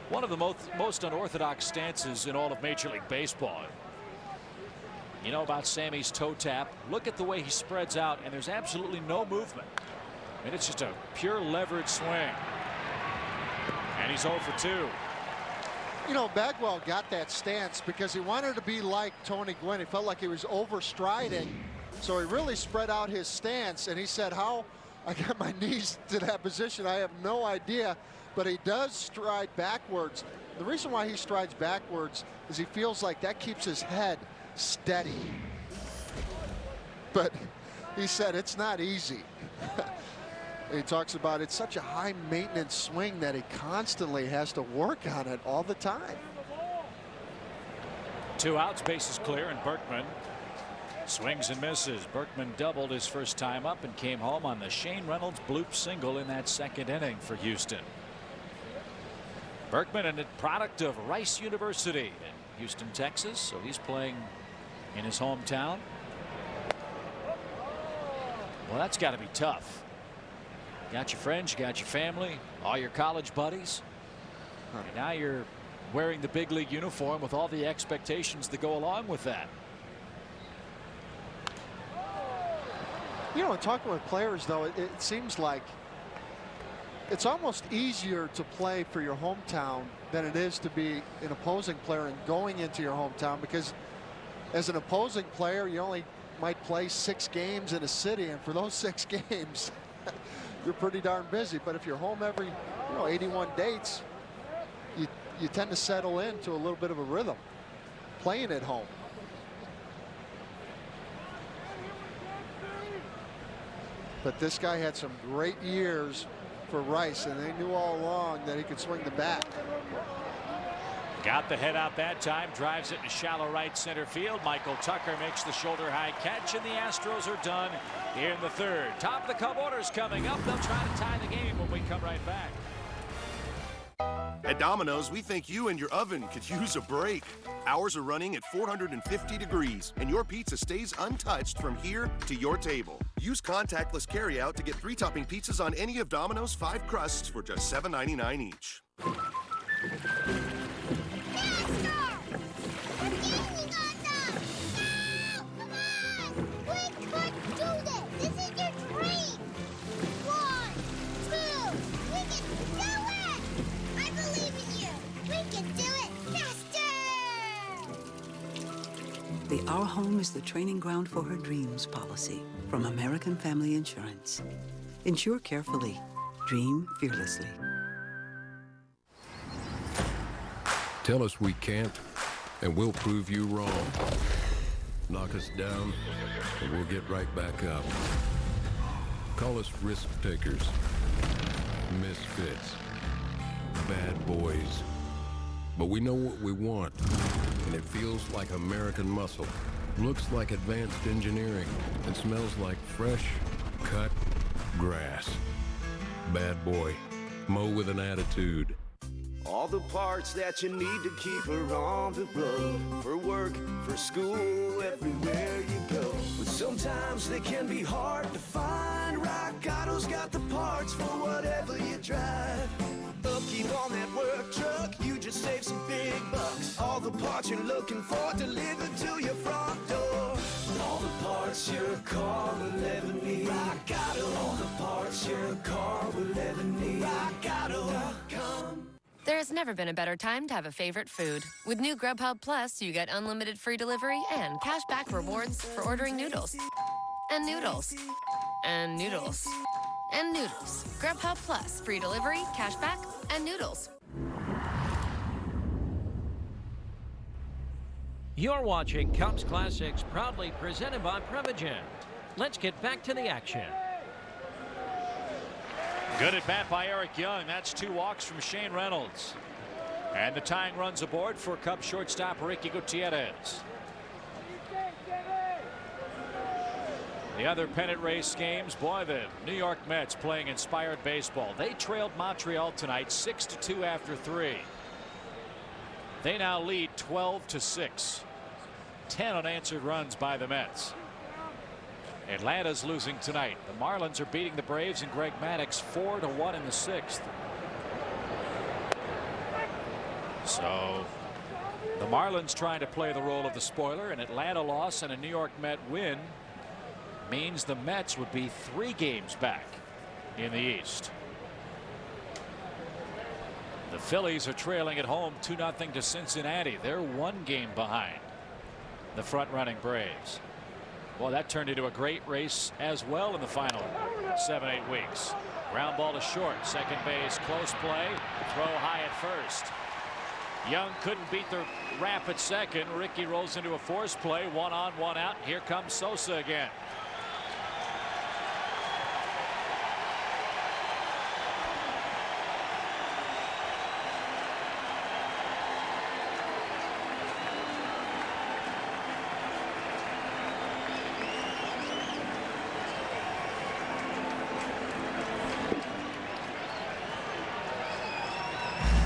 one of the most unorthodox stances in all of Major League Baseball. You know about Sammy's toe tap. Look at the way he spreads out, and there's absolutely no movement. And it's just a pure leverage swing. And he's 0 for 2. You know, Bagwell got that stance because he wanted to be like Tony Gwynn. He felt like he was overstriding, so he really spread out his stance. And he said, how I got my knees to that position, I have no idea. But he does stride backwards. The reason why he strides backwards is he feels like that keeps his head steady. But he said it's not easy. He talks about it's such a high maintenance swing that he constantly has to work on it all the time. 2 outs, bases clear, and Berkman swings and misses. Berkman doubled his first time up and came home on the Shane Reynolds bloop single in that 2nd inning for Houston. Berkman, a product of Rice University in Houston, Texas, so he's playing in his hometown. Well, that's got to be tough. Got your friends, you got your family, all your college buddies. And now you're wearing the big league uniform with all the expectations that go along with that. You know, talking with players, though, it seems like it's almost easier to play for your hometown than it is to be an opposing player and going into your hometown, because as an opposing player, you only might play 6 games in a city, and for those 6 games, you're pretty darn busy. But if you're home every 81 dates, you tend to settle into a little bit of a rhythm playing at home. But this guy had some great years for Rice, and they knew all along that he could swing the bat. Got the head out that time, drives it in shallow right center field. Michael Tucker makes the shoulder high catch, and the Astros are done in the 3rd. Top of the Cub order's coming up. They'll try to tie the game when we come right back. At Domino's, we think you and your oven could use a break. Ours are running at 450 degrees, and your pizza stays untouched from here to your table. Use contactless carryout to get 3 topping pizzas on any of Domino's 5 crusts for just $7.99 each. The Our Home is the training ground for her dreams policy from American Family Insurance. Insure carefully. Dream fearlessly. Tell us we can't, and we'll prove you wrong. Knock us down, and we'll get right back up. Call us risk takers, misfits, bad boys. But we know what we want, and it feels like American muscle, looks like advanced engineering, and smells like fresh, cut grass. Bad boy, mow with an attitude. All the parts that you need to keep her on the road. For work, for school, everywhere you go. But sometimes they can be hard to find. Rock Auto's got the parts for whatever you drive. Upkeep on that work truck, you just save some big bucks. All the parts you're looking for delivered to your front door. All the parts your car will ever need. Rock Auto. All the parts your car will ever need. RockAuto.com. There has never been a better time to have a favorite food. With new Grubhub Plus, you get unlimited free delivery and cashback rewards for ordering noodles. And noodles. And noodles. And noodles. Grubhub Plus, free delivery, cashback, and noodles. You're watching Cubs Classics, proudly presented by Pregame. Let's get back to the action. Good at bat by Eric Young. That's 2 walks from Shane Reynolds. And the tying runs aboard for Cubs shortstop Ricky Gutierrez. The other pennant race games, boy, the New York Mets playing inspired baseball. They trailed Montreal tonight 6-2 after 3. They now lead 12-6. 10 unanswered runs by the Mets. Atlanta's losing tonight. The Marlins are beating the Braves and Greg Maddux 4-1 in the 6th. So The Marlins trying to play the role of the spoiler. An Atlanta loss and a New York Met win means the Mets would be 3 games back in the East. The Phillies are trailing at home 2-0 to Cincinnati. They're 1 game behind the front-running Braves. Well, that turned into a great race as well in the final 7-8 weeks. Ground ball to short, second base, close play, throw high at first. Young couldn't beat the rap at second. Ricky rolls into a force play, 1 on, 1 out. Here comes Sosa again.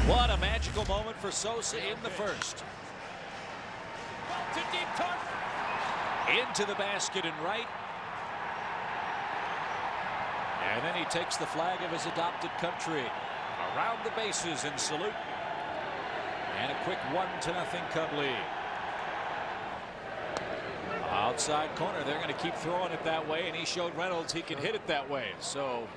What a magical moment for Sosa in the first. To deep target. Into the basket and right. And then he takes the flag of his adopted country around the bases in salute. And a quick 1-0 Cub lead. Outside corner, they're going to keep throwing it that way, and he showed Reynolds he can hit it that way. So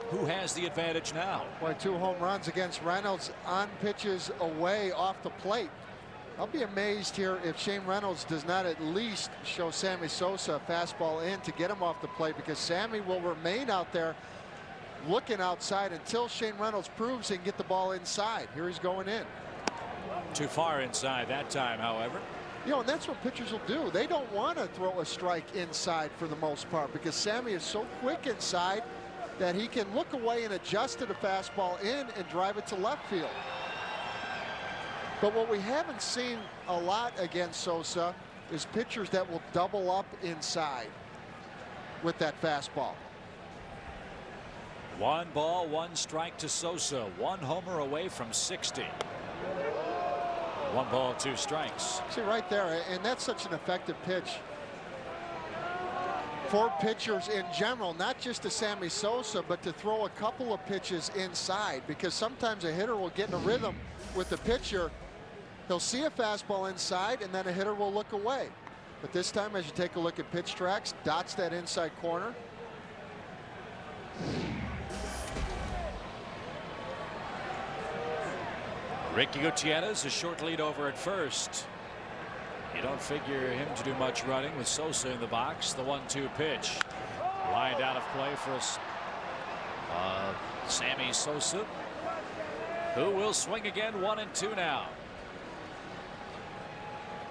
who has the advantage now? Boy, 2 home runs against Reynolds on pitches away off the plate. I'll be amazed here if Shane Reynolds does not at least show Sammy Sosa a fastball in to get him off the plate, because Sammy will remain out there looking outside until Shane Reynolds proves he can get the ball inside. Here he's going in. Too far inside that time, however. You know, and that's what pitchers will do. They don't want to throw a strike inside for the most part, because Sammy is so quick inside that he can look away and adjust to the fastball in and drive it to left field. But what we haven't seen a lot against Sosa is pitchers that will double up inside with that fastball. 1 ball, 1 strike to Sosa. 1 homer away from 60. 1 ball, 2 strikes. See right there, and that's such an effective pitch for pitchers in general, not just to Sammy Sosa, but to throw a couple of pitches inside, because sometimes a hitter will get in a rhythm with the pitcher. He'll see a fastball inside, and then a hitter will look away. But this time, as you take a look at pitch tracks, dots that inside corner. Ricky Gutierrez, a short lead over at first. You don't figure him to do much running with Sosa in the box. The 1-2 pitch. Lined out of play for Sammy Sosa, who will swing again. 1-2 now.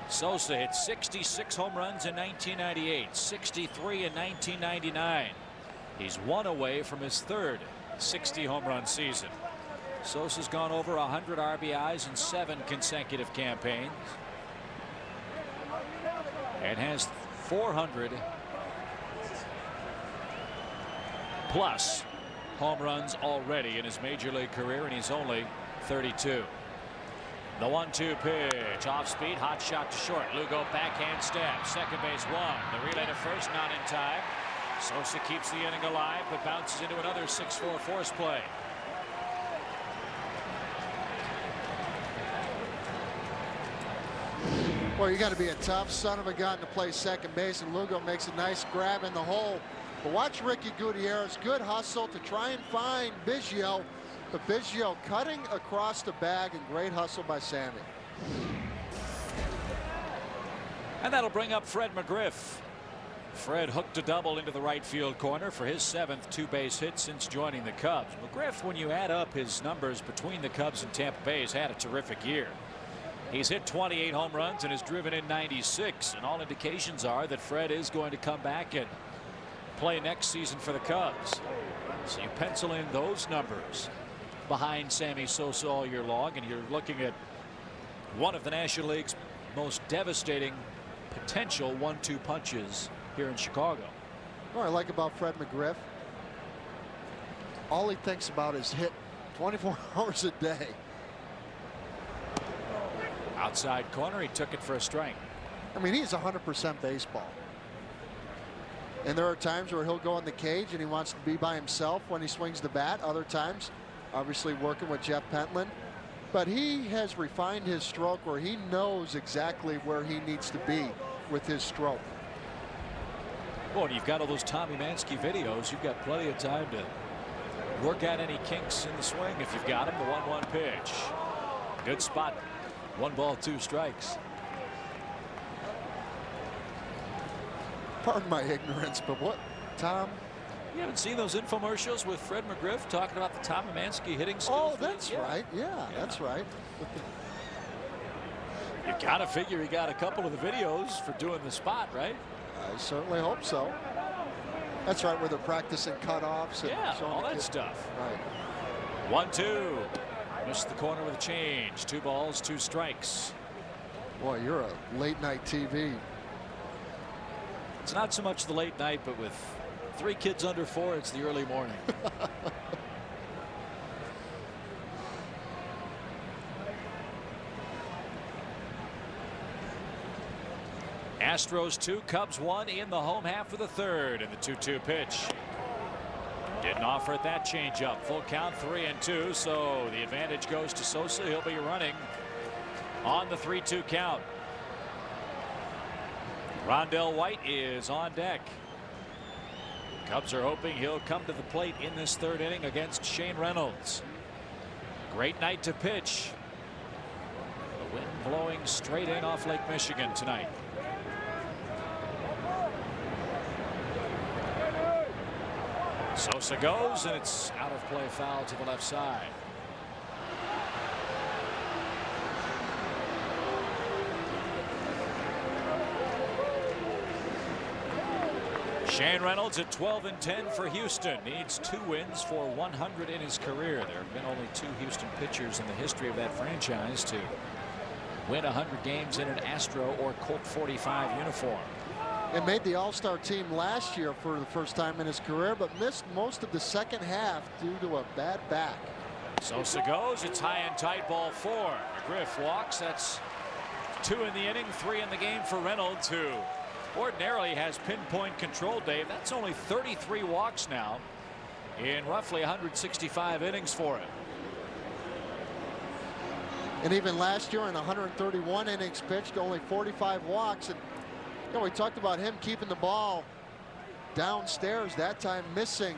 Sosa hit 66 home runs in 1998, 63 in 1999. He's 1 away from his 3rd 60 home run season. Sosa's gone over 100 RBIs in 7 consecutive campaigns and has 400 plus home runs already in his major league career, and he's only 32. The 1-2 pitch, off speed, hot shot to short. Lugo backhand stab, second base 1. The relay to first, not in time. Sosa keeps the inning alive, but bounces into another 6-4 force play. Well, you got to be a tough son of a gun to play second base, and Lugo makes a nice grab in the hole. But watch Ricky Gutierrez, good hustle to try and find Biggio, but Biggio cutting across the bag, and great hustle by Sammy. And that'll bring up Fred McGriff. Fred hooked a double into the right field corner for his 7th 2-base hit since joining the Cubs. McGriff, when you add up his numbers between the Cubs and Tampa Bay, has had a terrific year. He's hit 28 home runs and has driven in 96, and all indications are that Fred is going to come back and play next season for the Cubs. So you pencil in those numbers behind Sammy Sosa all year long, and you're looking at one of the National League's most devastating potential 1-2 punches here in Chicago. What I like about Fred McGriff, all he thinks about is hit 24 hours a day. Outside corner, he took it for a strike. I mean, he's 100% baseball. And there are times where he'll go in the cage and he wants to be by himself when he swings the bat. Other times, obviously working with Jeff Pentland. but he has refined his stroke where he knows exactly where he needs to be with his stroke. Well, and you've got all those Tommy Mansky videos. You've got plenty of time to work out any kinks in the swing if you've got them. The 1-1 pitch. Good spot. 1 ball, 2 strikes. Pardon my ignorance, but what, Tom? You haven't seen those infomercials with Fred McGriff talking about the Tommy Mansky hitting skills? Oh, that's right. Yeah, that's right. You gotta figure he got a couple of the videos for doing the spot, right? I certainly hope so. That's right, where they're practicing cutoffs and all that stuff. Right. 1-2. Missed the corner with a change. 2 balls, 2 strikes. Boy, you're a late night TV. It's not so much the late night, but with 3 kids under 4, it's the early morning. Astros 2, Cubs 1 in the home half of the 3rd, and the 2-2 pitch. Didn't offer it that changeup. Full count, 3-2, so the advantage goes to Sosa. He'll be running on the 3-2 count. Rondell White is on deck. Cubs are hoping he'll come to the plate in this 3rd inning against Shane Reynolds. Great night to pitch. The wind blowing straight in off Lake Michigan tonight. Sosa goes, and it's out of play, foul to the left side. Shane Reynolds at 12-10 for Houston. Needs 2 wins for 100 in his career. There have been only 2 Houston pitchers in the history of that franchise to win 100 games in an Astro or Colt 45 uniform. And made the All-Star team last year for the first time in his career, but missed most of the second half due to a bad back. Sosa goes. It's high and tight, ball 4. McGriff walks. That's 2 in the inning, 3 in the game for Reynolds, who ordinarily has pinpoint control, Dave. That's only 33 walks now in roughly 165 innings for him. And even last year in 131 innings pitched, only 45 walks. And you know, we talked about him keeping the ball downstairs, that time missing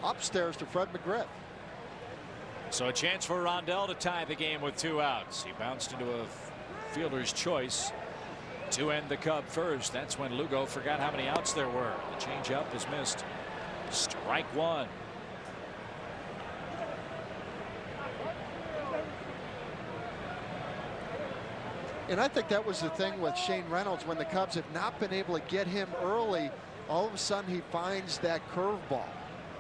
upstairs to Fred McGriff. So a chance for Rondell to tie the game with 2 outs. He bounced into a fielder's choice to end the Cub first. That's when Lugo forgot how many outs there were. The changeup is missed. Strike 1. And I think that was the thing with Shane Reynolds. When the Cubs have not been able to get him early, all of a sudden he finds that curveball.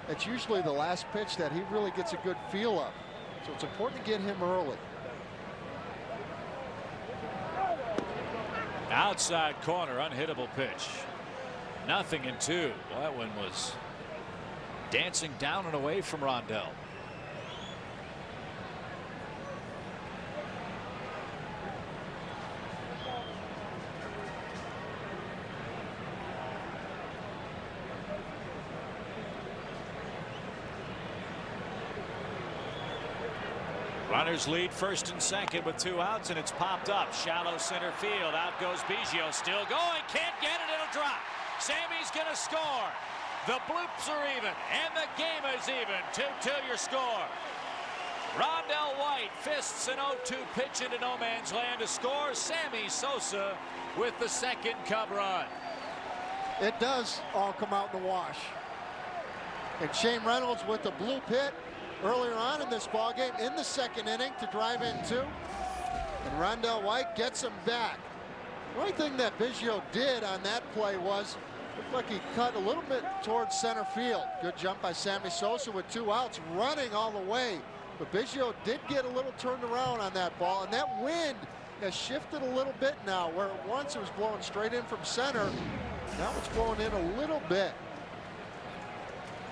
It's usually the last pitch that he really gets a good feel of. So it's important to get him early. Outside corner, unhittable pitch. 0-2. Well, that one was dancing down and away from Rondell. Runners lead first and second with 2 outs, and it's popped up. Shallow center field. Out goes Biggio. Still going. Can't get it. It'll drop. Sammy's going to score. The bloops are even, and the game is even. 2-2 your score. Rondell White fists an 0-2 pitch into no man's land to score. Sammy Sosa with the 2nd Cub run. It does all come out in the wash. And Shane Reynolds with the blue pit earlier on in this ball game in the 2nd inning to drive in 2. And Rondell White gets him back. The only thing that Biggio did on that play was looked like he cut a little bit towards center field. Good jump by Sammy Sosa with 2 outs, running all the way. But Biggio did get a little turned around on that ball, and that wind has shifted a little bit now, where once it was blowing straight in from center. Now it's blowing in a little bit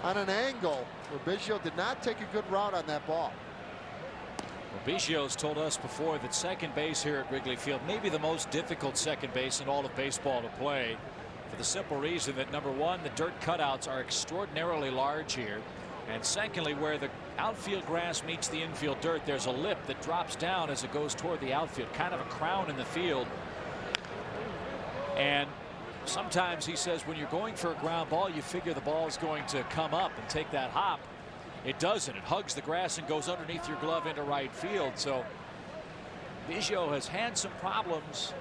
on an angle where Biggio did not take a good route on that ball. Well, Biggio's told us before that second base here at Wrigley Field may be the most difficult second base in all of baseball to play, for the simple reason that, number one, the dirt cutouts are extraordinarily large here, and secondly, where the outfield grass meets the infield dirt, there's a lip that drops down as it goes toward the outfield, kind of a crown in the field. And sometimes he says when you're going for a ground ball, you figure the ball is going to come up and take that hop. It doesn't. It hugs the grass and goes underneath your glove into right field. So Biggio has had some problems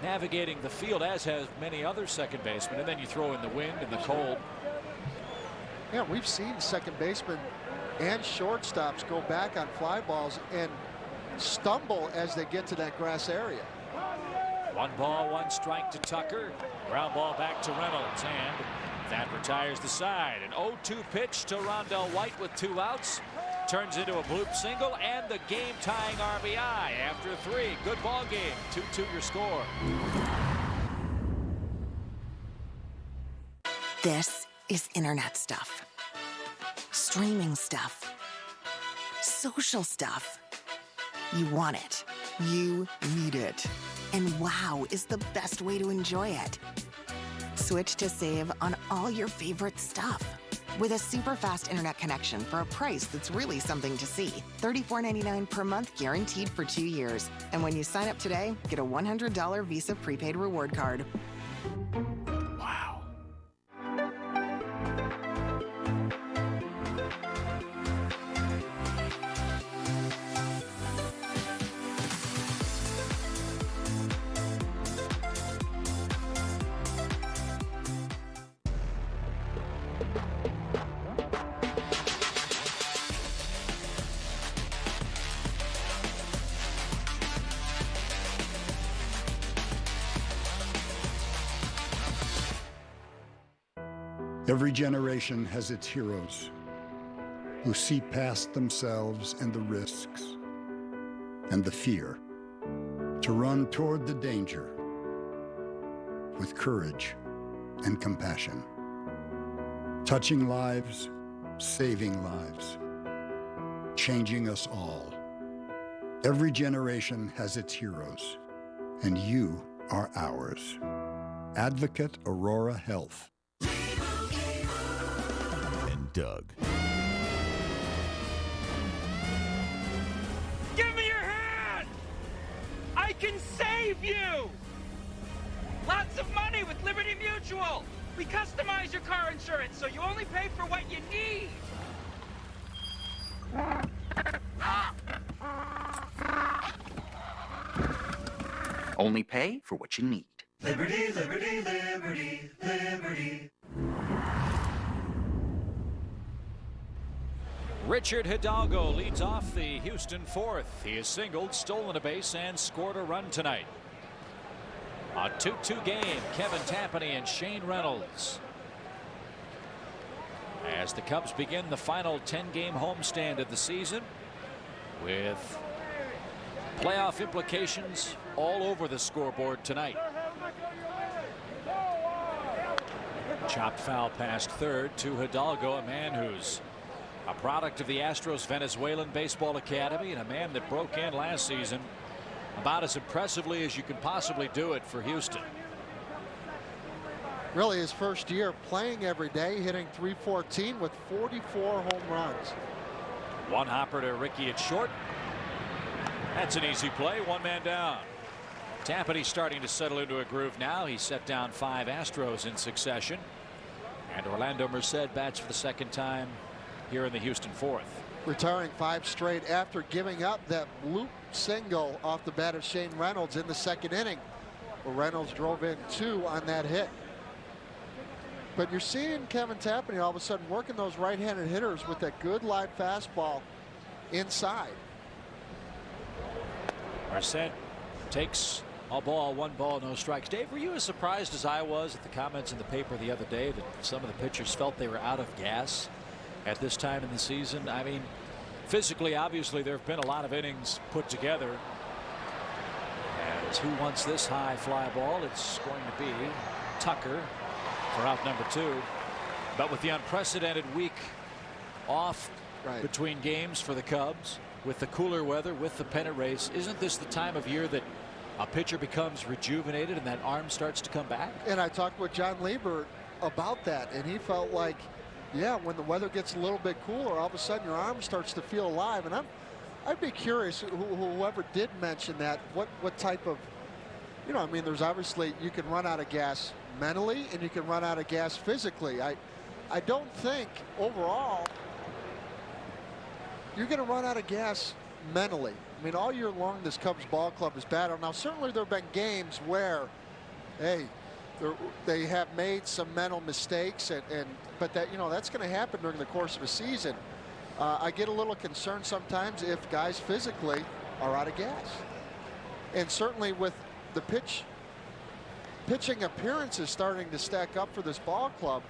navigating the field, as has many other second basemen. And then you throw in the wind and the cold. Yeah, we've seen second basemen and shortstops go back on fly balls and stumble as they get to that grass area. 1 ball, 1 strike to Tucker. Ground ball back to Reynolds, and that retires the side. An 0-2 pitch to Rondell White with 2 outs. Turns into a bloop single and the game-tying RBI after 3. Good ball game. 2-2 your score. This is internet stuff. Streaming stuff. Social stuff. You want it. You need it. And WoW is the best way to enjoy it. Switch to save on all your favorite stuff. With a super fast internet connection for a price that's really something to see. $34.99 per month guaranteed for 2 years. And when you sign up today, get a $100 Visa prepaid reward card. Wow. Every generation has its heroes who see past themselves and the risks and the fear to run toward the danger with courage and compassion, touching lives, saving lives, changing us all. Every generation has its heroes, and you are ours. Advocate Aurora Health. Doug. Give me your hand! I can save you! Lots of money with Liberty Mutual! We customize your car insurance so you only pay for what you need! Only pay for what you need. Liberty, liberty, liberty, liberty. Richard Hidalgo leads off the Houston fourth. He has singled, stolen a base, and scored a run tonight. A 2-2 game, Kevin Tapani and Shane Reynolds. As the Cubs begin the final 10-game homestand of the season, with playoff implications all over the scoreboard tonight. Chopped foul past third to Hidalgo, a man who's a product of the Astros Venezuelan Baseball Academy and a man that broke in last season about as impressively as you can possibly do it for Houston. Really his first year playing every day, hitting .314 with 44 home runs. One hopper to Ricky at short. That's an easy play. 1 man down. Tapani starting to settle into a groove now. He set down 5 Astros in succession. And Orlando Merced bats for the second time here in the Houston fourth. Retiring 5 straight after giving up that loop single off the bat of Shane Reynolds in the second inning, where Reynolds drove in 2 on that hit. But you're seeing Kevin Tapani all of a sudden working those right-handed hitters with that good live fastball inside. Merced takes a ball, 1 ball, no strikes. Dave, were you as surprised as I was at the comments in the paper the other day that some of the pitchers felt they were out of gas at this time in the season? I mean, physically, obviously, there have been a lot of innings put together. As who wants this high fly ball? It's going to be Tucker for out number 2. But with the unprecedented week off between games for the Cubs, with the cooler weather, with the pennant race, isn't this the time of year that a pitcher becomes rejuvenated and that arm starts to come back? And I talked with John Lieber about that, and he felt like yeah, when the weather gets a little bit cooler, all of a sudden your arm starts to feel alive. And I'd be curious, whoever did mention that, what type of, you know, I mean, there's obviously, you can run out of gas mentally and you can run out of gas physically. I don't think overall you're going to run out of gas mentally. I mean, all year long, this Cubs ball club is battled. Now, certainly there have been games where, hey, they have made some mental mistakes, but that, you know, that's going to happen during the course of a season. I get a little concerned sometimes if guys physically are out of gas. And certainly with the pitching appearances starting to stack up for this ball club,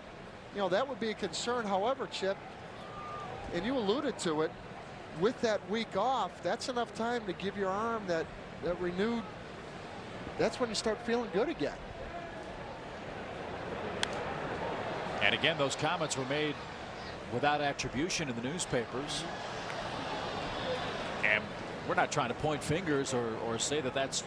you know, that would be a concern. However, Chip, and you alluded to it, with that week off, that's enough time to give your arm that renewed, that's when you start feeling good again. And again, those comments were made without attribution in the newspapers. And we're not trying to point fingers or say that that's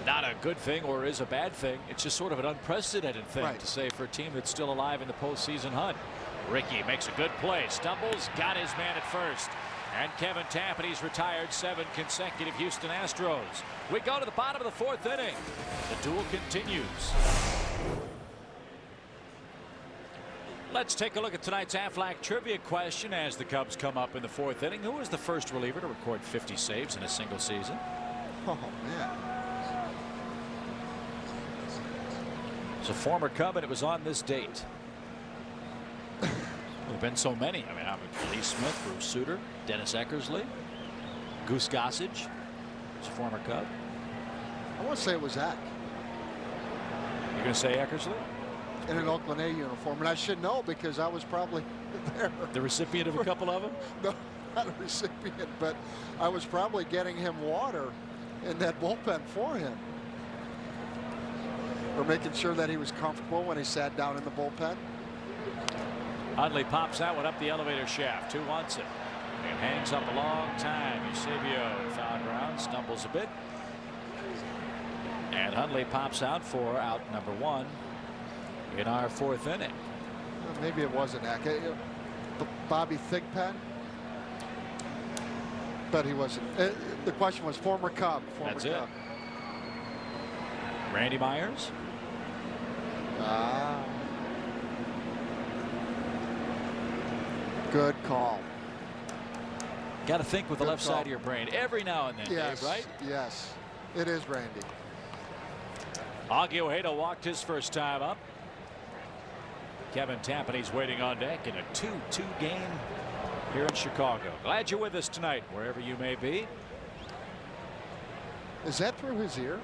not a good thing or is a bad thing. It's just sort of an unprecedented thing to say for a team that's still alive in the postseason hunt. Ricky makes a good play, stumbles, got his man at first. And Kevin Tappane's retired 7 consecutive Houston Astros. We go to the bottom of the 4th inning. The duel continues. Let's take a look at tonight's Aflac trivia question as the Cubs come up in the 4th inning. Who was the first reliever to record 50 saves in a single season? Oh, man. It's a former Cub, and it was on this date. There have been so many. I mean, Lee Smith, Bruce Sutter, Dennis Eckersley, Goose Gossage. It's a former Cub. I want to say it was Eck. You're going to say Eckersley? In an Oakland A uniform, and I should know because I was probably there. The recipient of a couple of them? No, not a recipient, but I was probably getting him water in that bullpen for him. Or making sure that he was comfortable when he sat down in the bullpen. Hundley pops that one up the elevator shaft. 2 wants it. It hangs up a long time. Eusebio foul ground, stumbles a bit. And Hundley pops out for out number 1 in our 4th inning. Well, maybe it wasn't Eck. Bobby Thigpen. But he wasn't. The question was former Cub. That's it. Randy Myers. Good call. Got to think with the left side of your brain every now and then, yes, Dave, right? Yes, it is Randy. Augie Ojeda walked his first time up. Kevin Tappane's waiting on deck in a 2-2 game here in Chicago. Glad you're with us tonight, wherever you may be. Is that through his ear?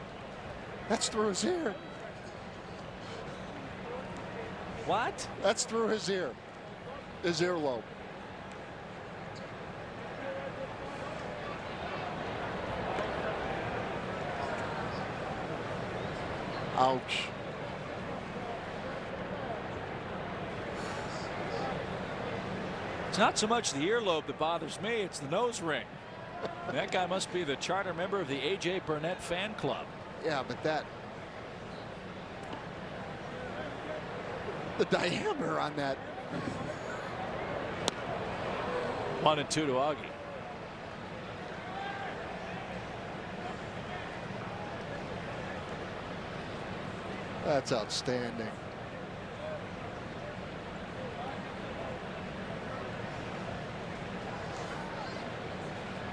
That's through his ear. What? That's through his ear. His earlobe. Ouch. It's not so much the earlobe that bothers me, it's the nose ring. That guy must be the charter member of the A.J. Burnett fan club. Yeah, but the diameter on that. 1-2 to Augie. That's outstanding.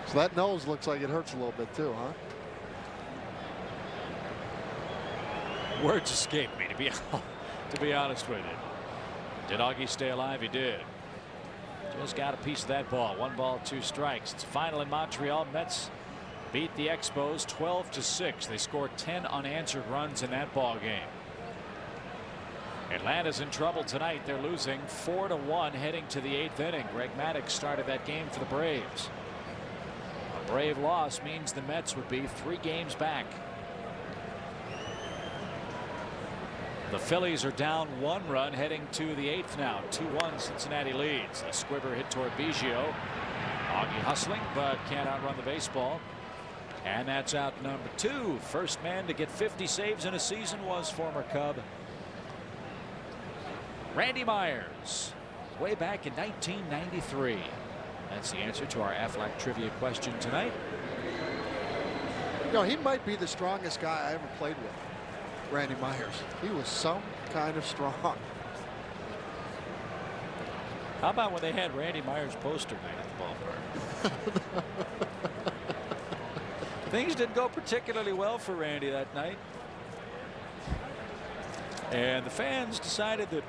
So that nose looks like it hurts a little bit too, huh? Words escape me, to be honest with you. Did Augie stay alive? He did. Just got a piece of that ball. 1 ball, 2 strikes. It's final in Montreal. Mets beat the Expos 12-6. They scored 10 unanswered runs in that ball game. Atlanta's in trouble tonight. They're losing 4-1 heading to the 8th inning. Greg Maddux started that game for the Braves. A Brave loss means the Mets would be 3 games back. The Phillies are down 1 run heading to the 8th now. 2-1 Cincinnati leads. The squibber hit toward Biggio. Augie hustling but can't outrun the baseball. And that's out number 2. First man to get 50 saves in a season was former Cub Randy Myers, way back in 1993. That's the answer to our Aflac trivia question tonight. You know, he might be the strongest guy I ever played with, Randy Myers. He was some kind of strong. How about when they had Randy Myers poster night at the ballpark? Things didn't go particularly well for Randy that night. And the fans decided that,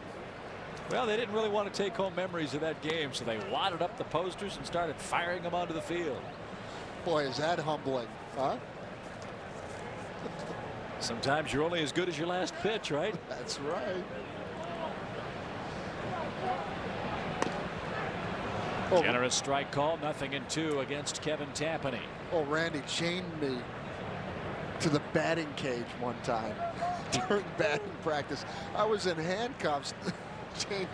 well, they didn't really want to take home memories of that game, so they wadded up the posters and started firing them onto the field. Boy, is that humbling, huh? Sometimes you're only as good as your last pitch, right? That's right. Generous strike call, 0-2 against Kevin Tampany. Oh, Randy chained me to the batting cage one time during batting practice. I was in handcuffs chained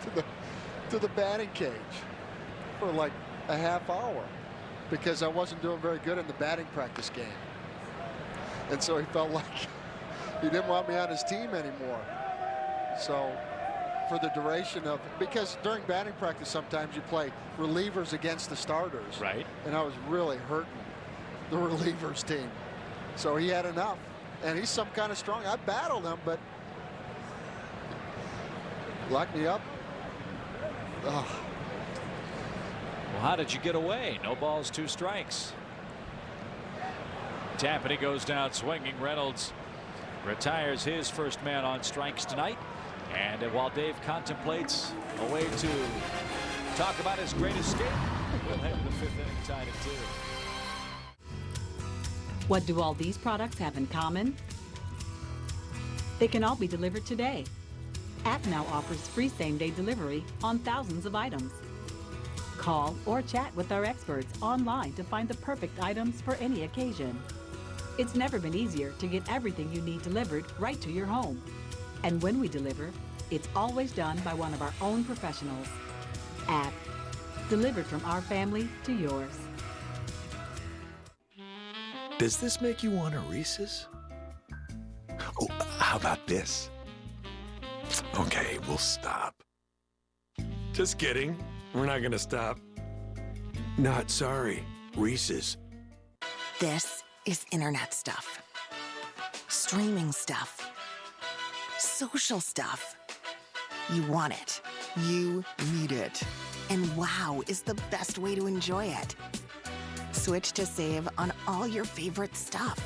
to the batting cage for like a half hour because I wasn't doing very good in the batting practice game. And so he felt like he didn't want me on his team anymore. So for the duration of, because during batting practice sometimes you play relievers against the starters. Right. And I was really hurting the relievers team. So he had enough. And he's some kind of strong. I battled him, but locked me up. Ugh. Well, how did you get away? No balls, 2 strikes. Tampany goes down swinging. Reynolds retires his first man on strikes tonight. And while Dave contemplates a way to talk about his great escape, we'll head to the 5th inning tied at 2. What do all these products have in common? They can all be delivered today. App now offers free same-day delivery on thousands of items. Call or chat with our experts online to find the perfect items for any occasion. It's never been easier to get everything you need delivered right to your home. And when we deliver, it's always done by one of our own professionals. App, delivered from our family to yours. Does this make you want a Reese's? Oh, how about this? Okay, we'll stop. Just kidding. We're not gonna stop. Not sorry. Reese's. This is internet stuff. Streaming stuff. Social stuff. You want it. You need it. And wow is the best way to enjoy it. Switch to Save on all your favorite stuff.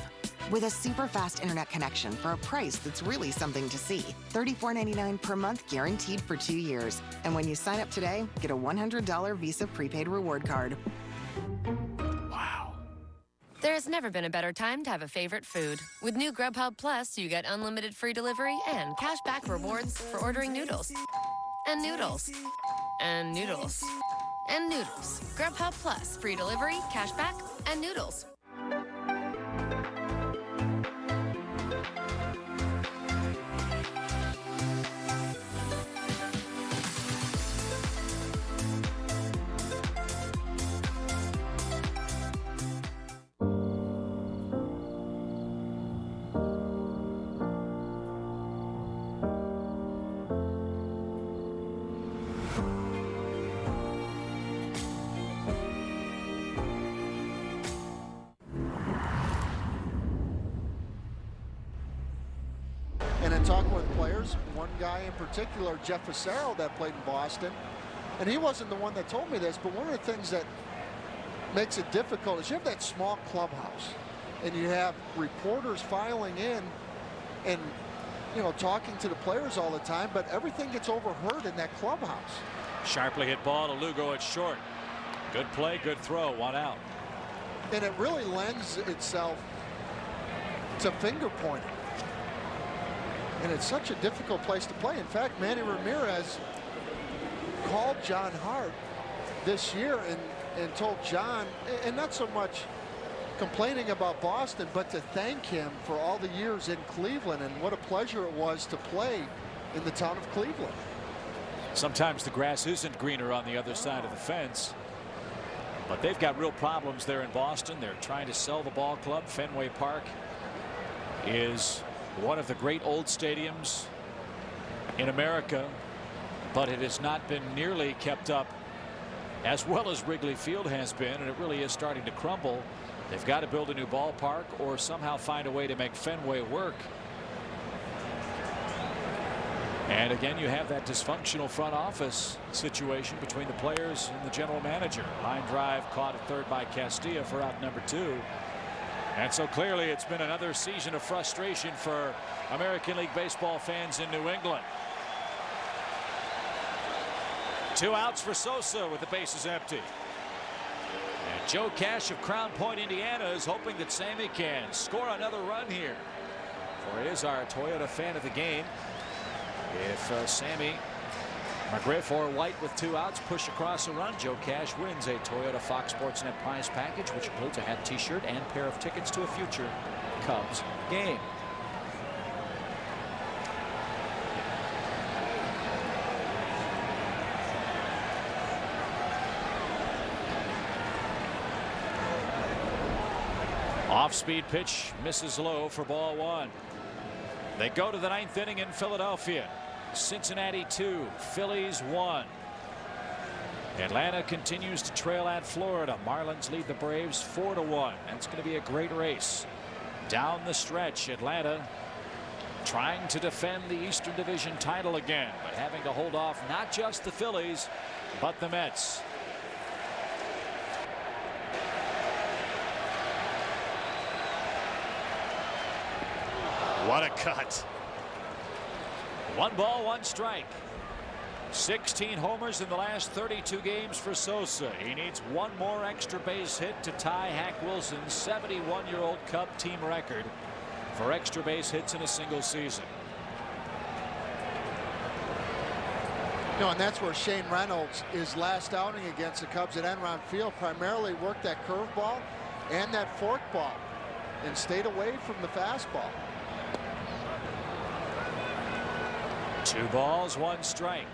With a super fast internet connection for a price that's really something to see. $34.99 per month guaranteed for 2 years. And when you sign up today, get a $100 Visa prepaid reward card. There has never been a better time to have a favorite food. With new Grubhub Plus, you get unlimited free delivery and cashback rewards for ordering noodles. And noodles. And noodles. And noodles. Grubhub Plus, free delivery, cashback, and noodles. And in talking with players, one guy in particular, Jeff Facero, that played in Boston, and he wasn't the one that told me this, but one of the things that makes it difficult is you have that small clubhouse, and you have reporters filing in and, you know, talking to the players all the time, but everything gets overheard in that clubhouse. Sharply hit ball to Lugo at short. Good play, good throw, 1 out. And it really lends itself to finger pointing. And it's such a difficult place to play. In fact, Manny Ramirez called John Hart this year and told John, and not so much complaining about Boston, but to thank him for all the years in Cleveland and what a pleasure it was to play in the town of Cleveland. Sometimes the grass isn't greener on the other side of the fence. But they've got real problems there in Boston. They're trying to sell the ball club. Fenway Park is one of the great old stadiums in America, but it has not been nearly kept up as well as Wrigley Field has been, and it really is starting to crumble. They've got to build a new ballpark or somehow find a way to make Fenway work. And again, you have that dysfunctional front office situation between the players and the general manager. Line drive caught at third by Castilla for out number 2. And so clearly it's been another season of frustration for American League Baseball fans in New England. 2 outs for Sosa with the bases empty. And Joe Cash of Crown Point, Indiana, is hoping that Sammy can score another run here. For he is our Toyota fan of the game. If Sammy, McGriff, or White with 2 outs push across a run, Joe Cash wins a Toyota Fox Sports Net prize package, which includes a hat, t-shirt, and pair of tickets to a future Cubs game. Off-speed pitch misses low for ball 1. They go to the 9th inning in Philadelphia. Cincinnati 2, Phillies 1. Atlanta continues to trail at Florida. Marlins lead the Braves 4-1. That's going to be a great race. Down the stretch, Atlanta trying to defend the Eastern Division title again, but having to hold off not just the Phillies, but the Mets. What a cut. 1 ball, 1 strike. 16 homers in the last 32 games for Sosa. He needs 1 more extra base hit to tie Hack Wilson's 71-year-old Cub team record for extra base hits in a single season. No, and that's where Shane Reynolds, his last outing against the Cubs at Enron Field, primarily worked that curveball and that forkball and stayed away from the fastball. 2 balls, 1 strike.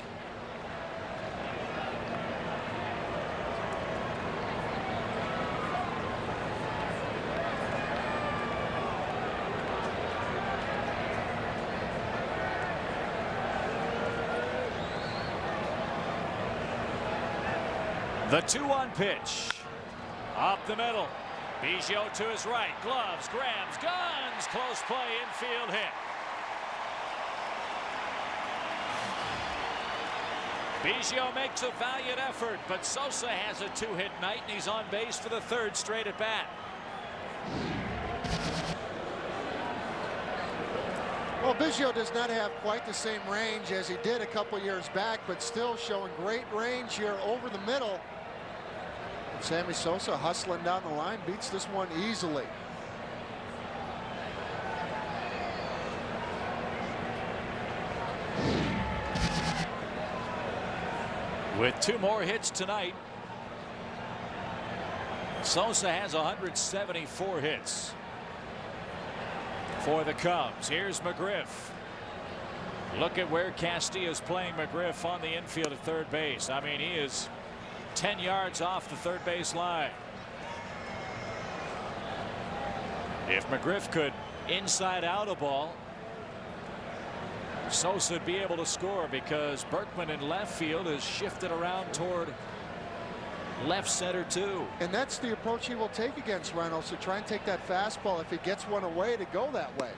The 2-1 pitch. Up the middle. Biggio to his right. Gloves, grabs, guns. Close play, infield hit. Biggio makes a valiant effort, but Sosa has a 2-hit night, and he's on base for the 3rd straight at bat. Well, Biggio does not have quite the same range as he did a couple years back, but still showing great range here over the middle. Sammy Sosa hustling down the line, beats this one easily. With 2 more hits tonight, Sosa has 174 hits for the Cubs. Here's McGriff. Look at where Castilla's playing McGriff on the infield at third base. I mean, he is 10 yards off the third base line. If McGriff could inside out a ball, Sosa would be able to score, because Berkman in left field has shifted around toward left center too. And that's the approach he will take against Reynolds, to try and take that fastball, if he gets one away, to go that way.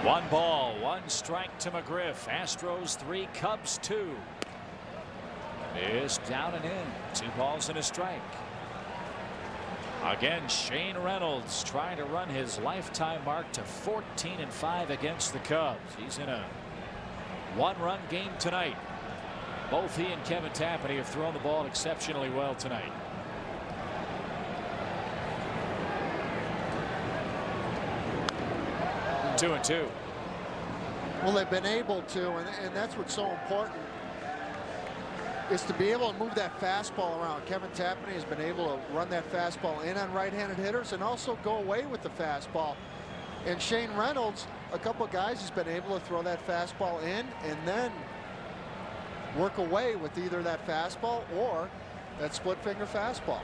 One ball, 1 strike to McGriff. Astros 3, Cubs 2. Is down and in. 2 balls and a strike. Again, Shane Reynolds trying to run his lifetime mark to 14-5 against the Cubs. He's in a 1-run game tonight. Both he and Kevin Tapani have thrown the ball exceptionally well tonight. 2-2. Well, they've been able to, and that's what's so important. is to be able to move that fastball around. Kevin Tapani has been able to run that fastball in on right-handed hitters and also go away with the fastball. And Shane Reynolds, a couple of guys, has been able to throw that fastball in and then work away with either that fastball or that split finger fastball.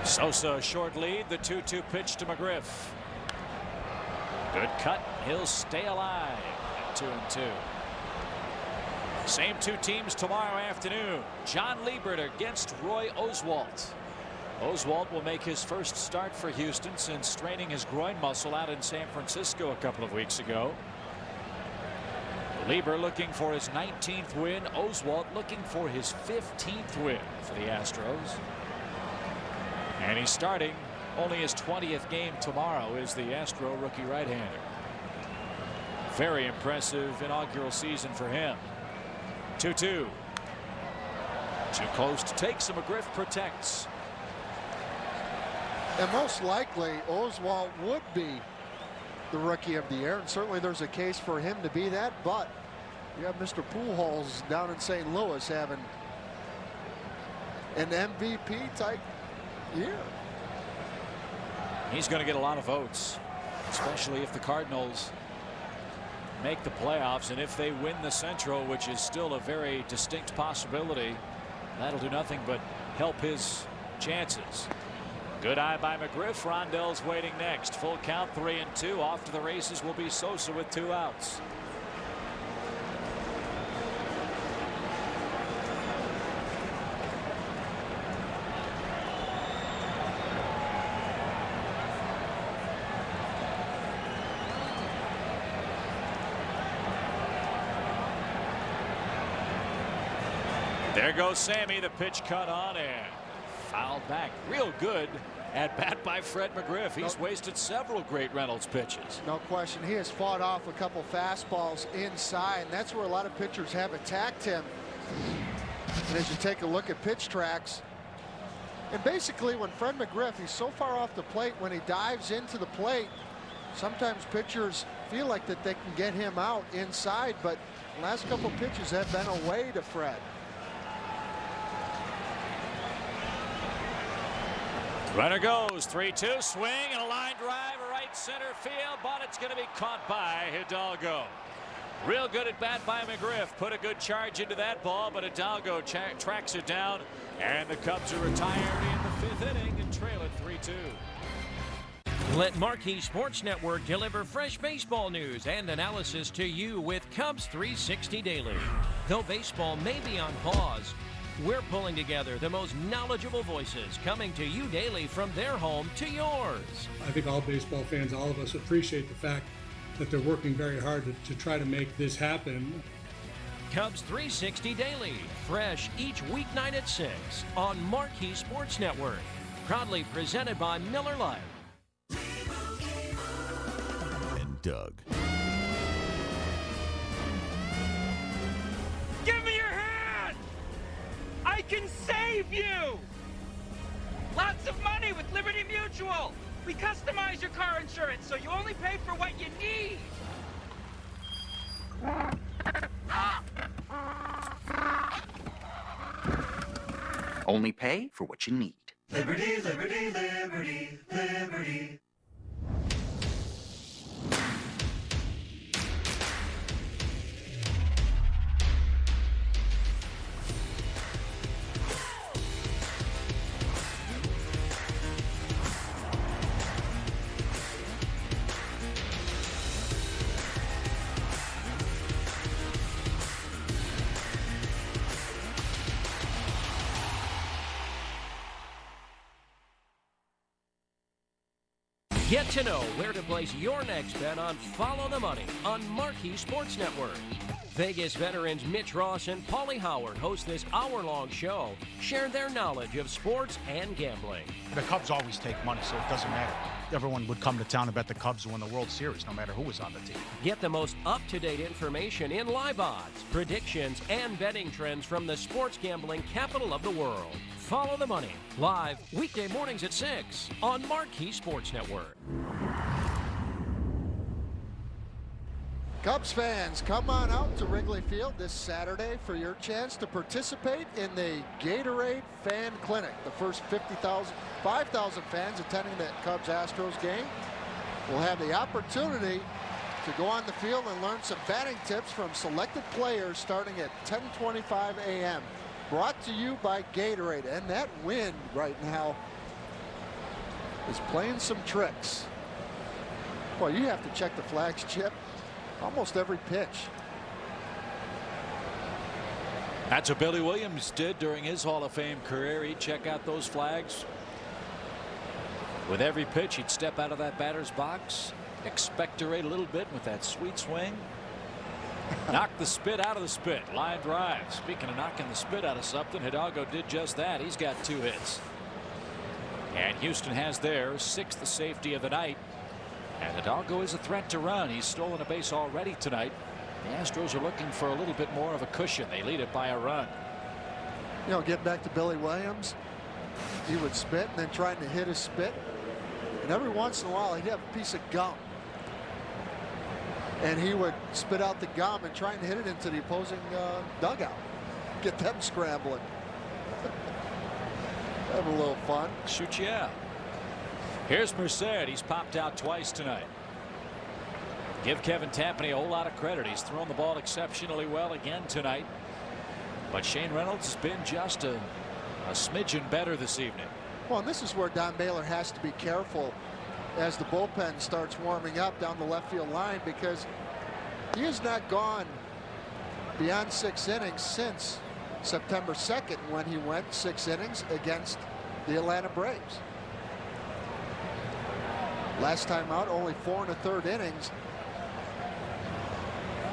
Sosa short lead, the 2-2 pitch to McGriff. Good cut, he'll stay alive at 2-2. Same two teams tomorrow afternoon. John Liebert against Roy Oswalt. Oswalt will make his first start for Houston since straining his groin muscle out in San Francisco a couple of weeks ago. Liebert looking for his 19th win. Oswalt looking for his 15th win for the Astros. And he's starting only his 20th game tomorrow as the Astro rookie right-hander. Very impressive inaugural season for him. 2-2. Too close to take, so McGriff protects. And most likely Oswalt would be the rookie of the year, and certainly there's a case for him to be that, but you have Mr. Pujols down in St. Louis having an MVP type year. He's going to get a lot of votes, especially if the Cardinals make the playoffs, and if they win the Central, which is still a very distinct possibility, that'll do nothing but help his chances. Good eye by McGriff. Rondell's waiting next. Full count, 3-2. Off to the races will be Sosa with 2 outs. There goes Sammy. The pitch cut on and fouled back. Real good at bat by Fred McGriff. He's wasted several great Reynolds pitches. No question. He has fought off a couple fastballs inside, and that's where a lot of pitchers have attacked him. And as you take a look at pitch tracks, and basically when Fred McGriff, he's so far off the plate, when he dives into the plate, sometimes pitchers feel like that they can get him out inside, but the last couple pitches have been away to Fred. Runner goes, 3-2, swing and a line drive, right center field, but it's going to be caught by Hidalgo. Real good at bat by McGriff. Put a good charge into that ball, but Hidalgo tracks it down, and the Cubs are retired in the 5th inning and trail it 3-2. Let Marquee Sports Network deliver fresh baseball news and analysis to you with Cubs 360 Daily. Though baseball may be on pause, we're pulling together the most knowledgeable voices coming to you daily from their home to yours. I think all baseball fans, all of us, appreciate the fact that they're working very hard to try to make this happen. Cubs 360 Daily, fresh each weeknight at 6 on Marquee Sports Network. Proudly presented by Miller Lite. And Doug. Give me your hand! I can save you! Lots of money with Liberty Mutual! We customize your car insurance so you only pay for what you need! Only pay for what you need. Liberty, liberty, liberty, liberty. Get to know where to place your next bet on Follow the Money on Marquee Sports Network. Vegas veterans Mitch Ross and Paulie Howard host this hour-long show, share their knowledge of sports and gambling. The Cubs always take money, so it doesn't matter. Everyone would come to town and bet the Cubs win the World Series, no matter who was on the team. Get the most up-to-date information in live odds, predictions, and betting trends from the sports gambling capital of the world. Follow the Money, live weekday mornings at 6 on Marquee Sports Network. Cubs fans, come on out to Wrigley Field this Saturday for your chance to participate in the Gatorade Fan Clinic. The first 5,000 fans attending the Cubs-Astros game will have the opportunity to go on the field and learn some batting tips from selected players starting at 10:25 a.m. Brought to you by Gatorade. And that wind right now is playing some tricks. Boy, you have to check the flags, Chip, almost every pitch. That's what Billy Williams did during his Hall of Fame career. He'd check out those flags. With every pitch, he'd step out of that batter's box, expectorate a little bit with that sweet swing, knock the spit out of the spit. Line drive. Speaking of knocking the spit out of something, Hidalgo did just that. He's got 2 hits. And Houston has their 6th safety of the night. And Hidalgo is a threat to run. He's stolen a base already tonight. The Astros are looking for a little bit more of a cushion. They lead it by a run. You know, getting back to Billy Williams, he would spit and then trying to hit his spit. And every once in a while, he'd have a piece of gum. And he would spit out the gum and try and hit it into the opposing dugout. Get them scrambling. Have a little fun. Shoot you out. Here's Merced. He's popped out twice tonight. Give Kevin Tapani a whole lot of credit. He's thrown the ball exceptionally well again tonight. But Shane Reynolds has been just a smidgen better this evening. Well, and this is where Don Baylor has to be careful as the bullpen starts warming up down the left field line, because he has not gone beyond 6 innings since September 2nd, when he went 6 innings against the Atlanta Braves. Last time out, only 4 1/3 innings.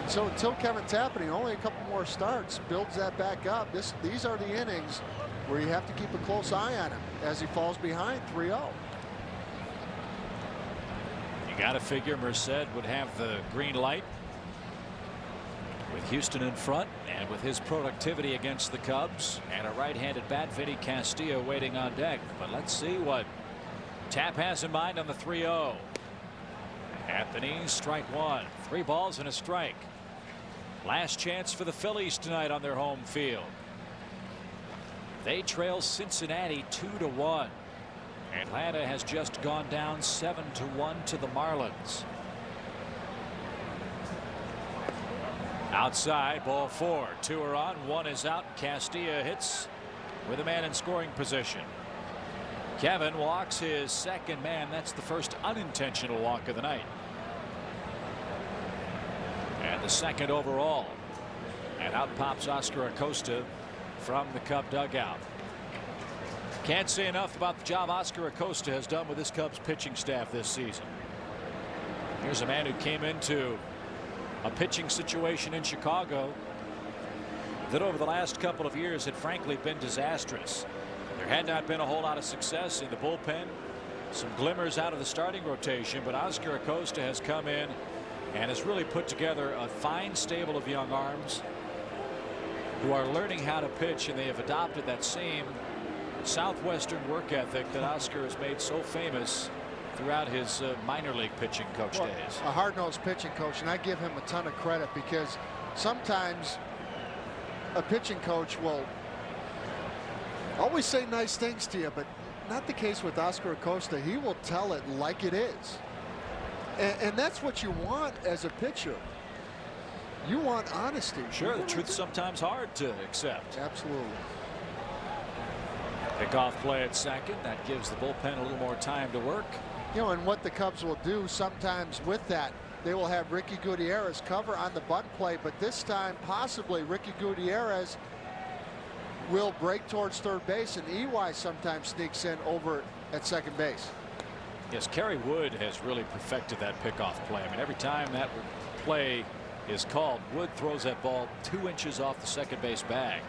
So until Kevin Tapani, only a couple more starts, builds that back up. These are the innings where you have to keep a close eye on him as he falls behind 3-0. You got to figure Merced would have the green light with Houston in front, and with his productivity against the Cubs and a right-handed bat, Vinny Castillo, waiting on deck. But let's see what Tap has in mind on the 3-0. At the knees, strike 1. 3 balls and a strike. Last chance for the Phillies tonight on their home field. They trail Cincinnati 2-1. Atlanta has just gone down 7-1 to the Marlins. Outside, ball 4. 2 are on, 1 is out. Castillo hits with a man in scoring position. Kevin walks his second man. That's the first unintentional walk of the night. And the second overall. And out pops Oscar Acosta from the Cub dugout. Can't say enough about the job Oscar Acosta has done with this Cubs pitching staff this season. Here's a man who came into a pitching situation in Chicago that over the last couple of years had frankly been disastrous. There had not been a whole lot of success in the bullpen, some glimmers out of the starting rotation, but Oscar Acosta has come in and has really put together a fine stable of young arms who are learning how to pitch, and they have adopted that same Southwestern work ethic that Oscar has made so famous throughout his minor league pitching coach days. A hard-nosed pitching coach, and I give him a ton of credit, because sometimes a pitching coach will always say nice things to you, but not the case with Oscar Acosta. He will tell it like it is. And that's what you want as a pitcher. You want honesty. Sure, the truth's sometimes hard to accept. Absolutely. Pickoff play at second. That gives the bullpen a little more time to work. You know, and what the Cubs will do sometimes with that, they will have Ricky Gutierrez cover on the bunt play, but this time possibly Ricky Gutierrez will break towards third base, and EY sometimes sneaks in over at second base. Yes, Kerry Wood has really perfected that pickoff play. I mean, every time that play is called, Wood throws that ball 2 inches off the second base bag.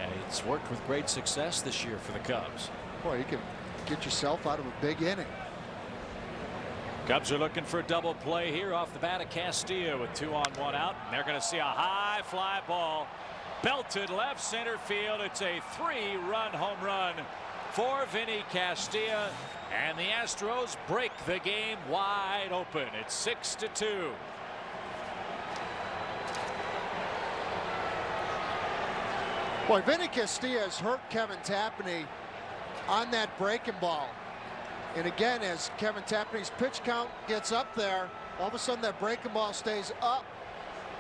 And it's worked with great success this year for the Cubs. Boy, you can get yourself out of a big inning. Cubs are looking for a double play here off the bat of Castillo with 2 on 1 out. And they're going to see a high fly ball belted left center field. It's a 3-run home run for Vinny Castillo, and the Astros break the game wide open. It's 6-2. Boy, Vinny Castillas hurt Kevin Tapani on that breaking ball. And again, as Kevin Tapani's pitch count gets up there, all of a sudden that breaking ball stays up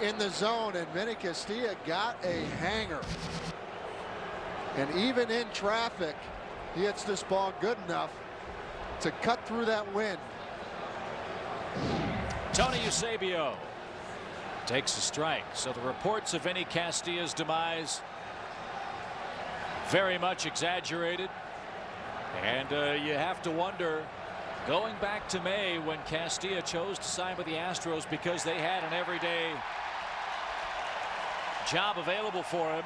in the zone, and Vinny Castilla got a hanger. And even in traffic, he hits this ball good enough to cut through that wind. Tony Eusebio takes a strike. So the reports of Vinny Castilla's demise very much exaggerated. And you have to wonder, going back to May when Castilla chose to sign with the Astros because they had an everyday job available for him,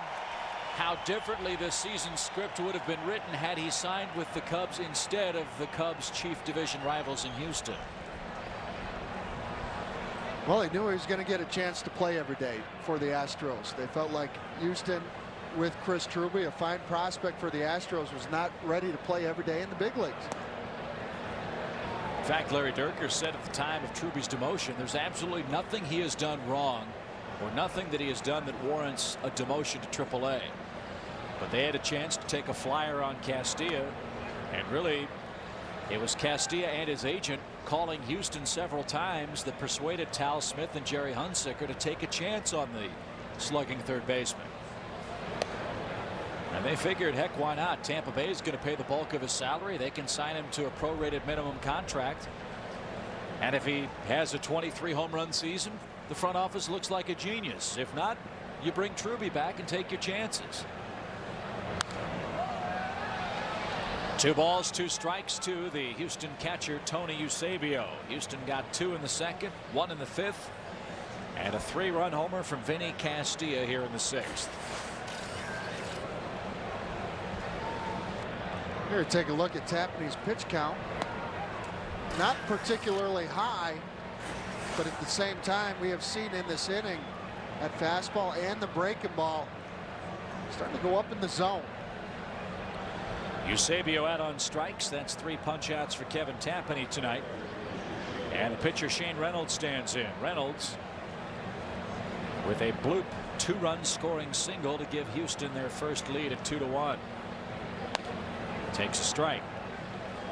how differently this season's script would have been written had he signed with the Cubs instead of the Cubs' chief division rivals in Houston. Well, he knew he was going to get a chance to play every day for the Astros. They felt like Houston, with Chris Truby, a fine prospect for the Astros, was not ready to play every day in the big leagues. In fact, Larry Durker said at the time of Truby's demotion, there's absolutely nothing he has done wrong or nothing that he has done that warrants a demotion to AAA. But they had a chance to take a flyer on Castilla, and really it was Castilla and his agent calling Houston several times that persuaded Tal Smith and Jerry Hunsicker to take a chance on the slugging third baseman. And they figured, heck, why not? Tampa Bay is going to pay the bulk of his salary. They can sign him to a prorated minimum contract. And if he has a 23 home run season, the front office looks like a genius. If not, you bring Truby back and take your chances. 2 balls, 2 strikes to the Houston catcher, Tony Eusebio. Houston got 2 in the second, 1 in the fifth, and a 3-run homer from Vinny Castilla here in the 6th. Here, take a look at Tapani's pitch count. Not particularly high, but at the same time, we have seen in this inning that fastball and the breaking ball starting to go up in the zone. Eusebio out on strikes. That's 3 punch outs for Kevin Tapani tonight. And the pitcher Shane Reynolds stands in. Reynolds with a bloop 2-run scoring single to give Houston their first lead at 2-1. Takes a strike.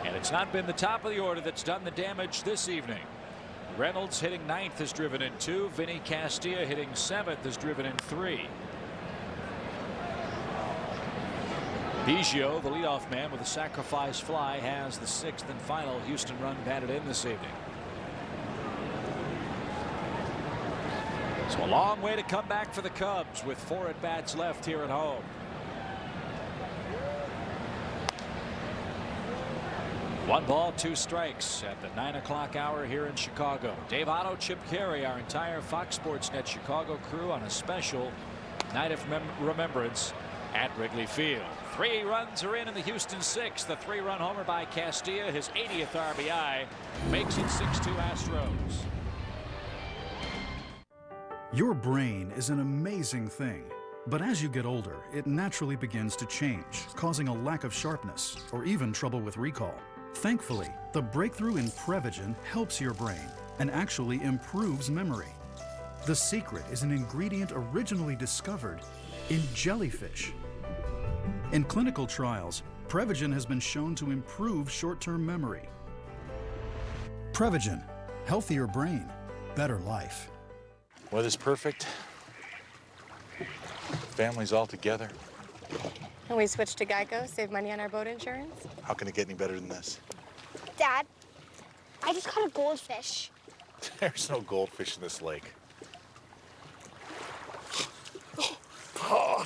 And it's not been the top of the order that's done the damage this evening. Reynolds hitting 9th has driven in 2. Vinny Castilla hitting 7th has driven in 3. Biggio, the leadoff man with a sacrifice fly, has the 6th and final Houston run batted in this evening. So a long way to come back for the Cubs with 4 at-bats left here at home. One ball, 2 strikes at the 9 o'clock hour here in Chicago. Dave Otto, Chip Carey, our entire Fox Sports Net Chicago crew on a special night of remembrance at Wrigley Field. 3 runs are in the Houston 6th. The 3-run homer by Castilla, his 80th RBI, makes it 6-2 Astros. Your brain is an amazing thing, but as you get older, it naturally begins to change, causing a lack of sharpness or even trouble with recall. Thankfully, the breakthrough in Prevagen helps your brain and actually improves memory. The secret is an ingredient originally discovered in jellyfish. In clinical trials, Prevagen has been shown to improve short-term memory. Prevagen, healthier brain, better life. Weather's perfect. Family's all together. And we switched to Geico, save money on our boat insurance. How can it get any better than this? Dad, I just caught a goldfish. There's no goldfish in this lake. Whoa.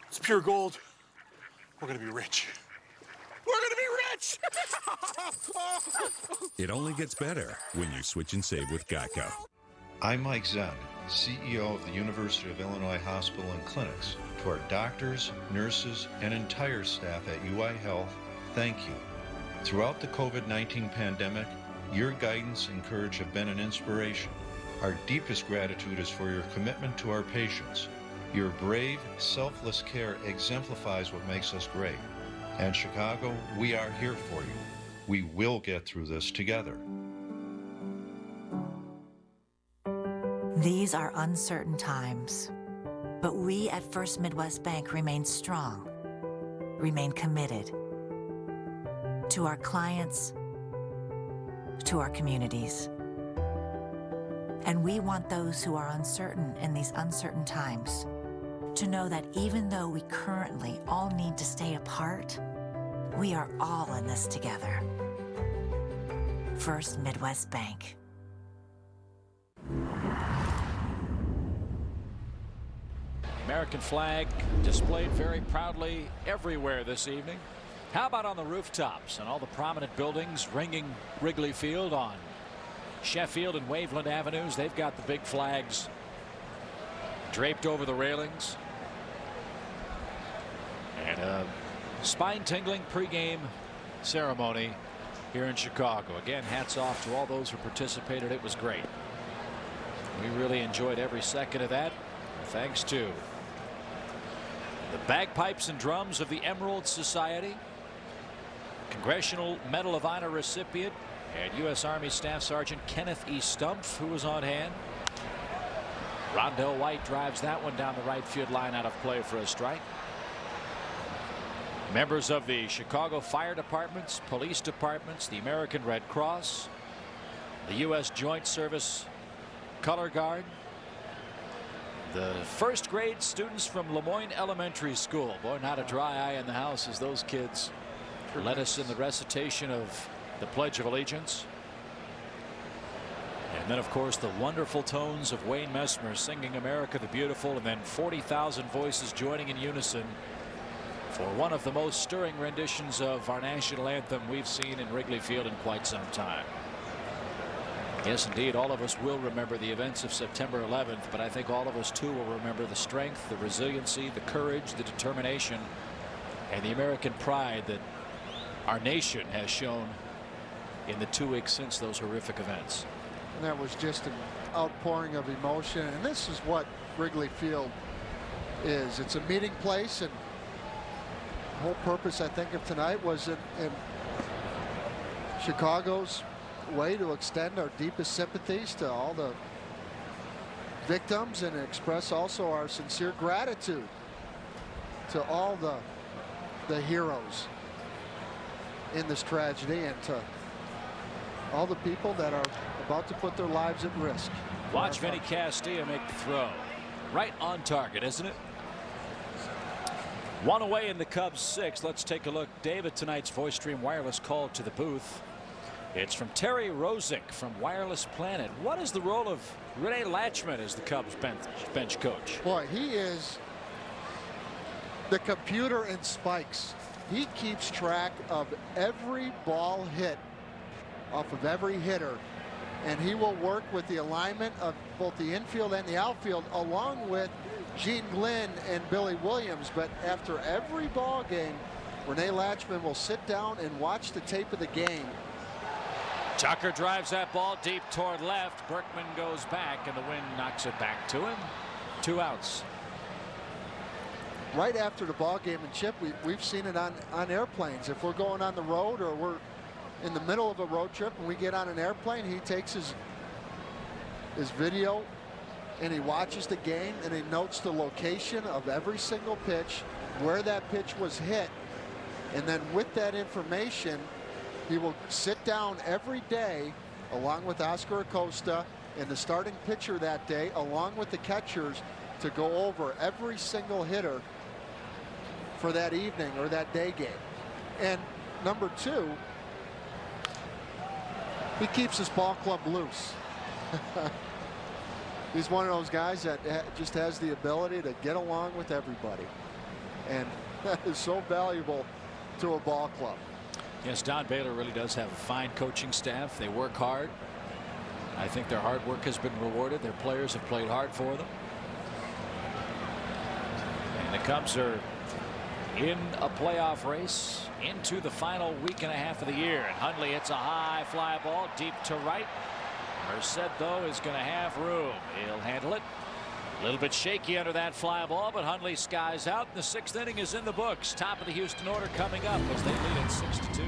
It's pure gold. We're gonna be rich. We're gonna be rich! It only gets better when you switch and save with Geico. I'm Mike Zen, CEO of the University of Illinois Hospital and Clinics. To our doctors, nurses, and entire staff at UI Health, thank you. Throughout the COVID-19 pandemic, your guidance and courage have been an inspiration. Our deepest gratitude is for your commitment to our patients. Your brave, selfless care exemplifies what makes us great. And Chicago, we are here for you. We will get through this together. These are uncertain times. But we at First Midwest Bank remain strong, remain committed to our clients, to our communities. And we want those who are uncertain in these uncertain times to know that even though we currently all need to stay apart, we are all in this together. First Midwest Bank. American flag displayed very proudly everywhere this evening. How about on the rooftops and all the prominent buildings ringing Wrigley Field on Sheffield and Waveland Avenues? They've got the big flags draped over the railings. And a spine-tingling pregame ceremony here in Chicago. Again, hats off to all those who participated. It was great. We really enjoyed every second of that, thanks to the bagpipes and drums of the Emerald Society, Congressional Medal of Honor recipient and U.S. Army Staff Sergeant Kenneth E. Stumpf, who was on hand. Rondell White drives that one down the right field line out of play for a strike. Members of the Chicago Fire Departments, Police Departments, the American Red Cross, the U.S. Joint Service Color Guard, the first grade students from Lemoyne Elementary School. Boy, not a dry eye in the house as those kids led us in the recitation of the Pledge of Allegiance. And then, of course, the wonderful tones of Wayne Messmer singing America the Beautiful, and then 40,000 voices joining in unison for one of the most stirring renditions of our national anthem we've seen in Wrigley Field in quite some time. Yes, indeed, all of us will remember the events of September 11th, but I think all of us, too, will remember the strength, the resiliency, the courage, the determination, and the American pride that our nation has shown in the 2 weeks since those horrific events. And that was just an outpouring of emotion, and this is what Wrigley Field is. It's a meeting place, and the whole purpose, I think, of tonight was in Chicago's way to extend our deepest sympathies to all the victims and express also our sincere gratitude to all the heroes in this tragedy, and to all the people that are about to put their lives at risk. Watch Vinny Castilla make the throw. Right on target, isn't it? One away in the Cubs' 6. Let's take a look. Dave, at tonight's Voice Stream Wireless call to the booth. It's from Terry Rozick from Wireless Planet. What is the role of Rene Latchman as the Cubs bench coach? Boy, he is the computer in spikes. He keeps track of every ball hit off of every hitter, and he will work with the alignment of both the infield and the outfield, along with Gene Glynn and Billy Williams. But after every ball game, Rene Latchman will sit down and watch the tape of the game. Tucker drives that ball deep toward left. Berkman goes back, and the wind knocks it back to him. 2 outs. Right after the ball game, and Chip, we've seen it on airplanes. If we're going on the road or we're in the middle of a road trip and we get on an airplane, he takes his video and he watches the game, and he notes the location of every single pitch, where that pitch was hit, and then with that information, he will sit down every day along with Oscar Acosta and the starting pitcher that day, along with the catchers, to go over every single hitter for that evening or that day game. And number 2, he keeps his ball club loose. He's one of those guys that just has the ability to get along with everybody, and that is so valuable to a ball club. Yes, Don Baylor really does have a fine coaching staff. They work hard. I think their hard work has been rewarded. Their players have played hard for them. And the Cubs are in a playoff race into the final week and a half of the year. And Hundley hits a high fly ball deep to right. Merced, though, is going to have room. He'll handle it. A little bit shaky under that fly ball, but Hundley skies out. The 6th inning is in the books. Top of the Houston order coming up as they lead at 6-2.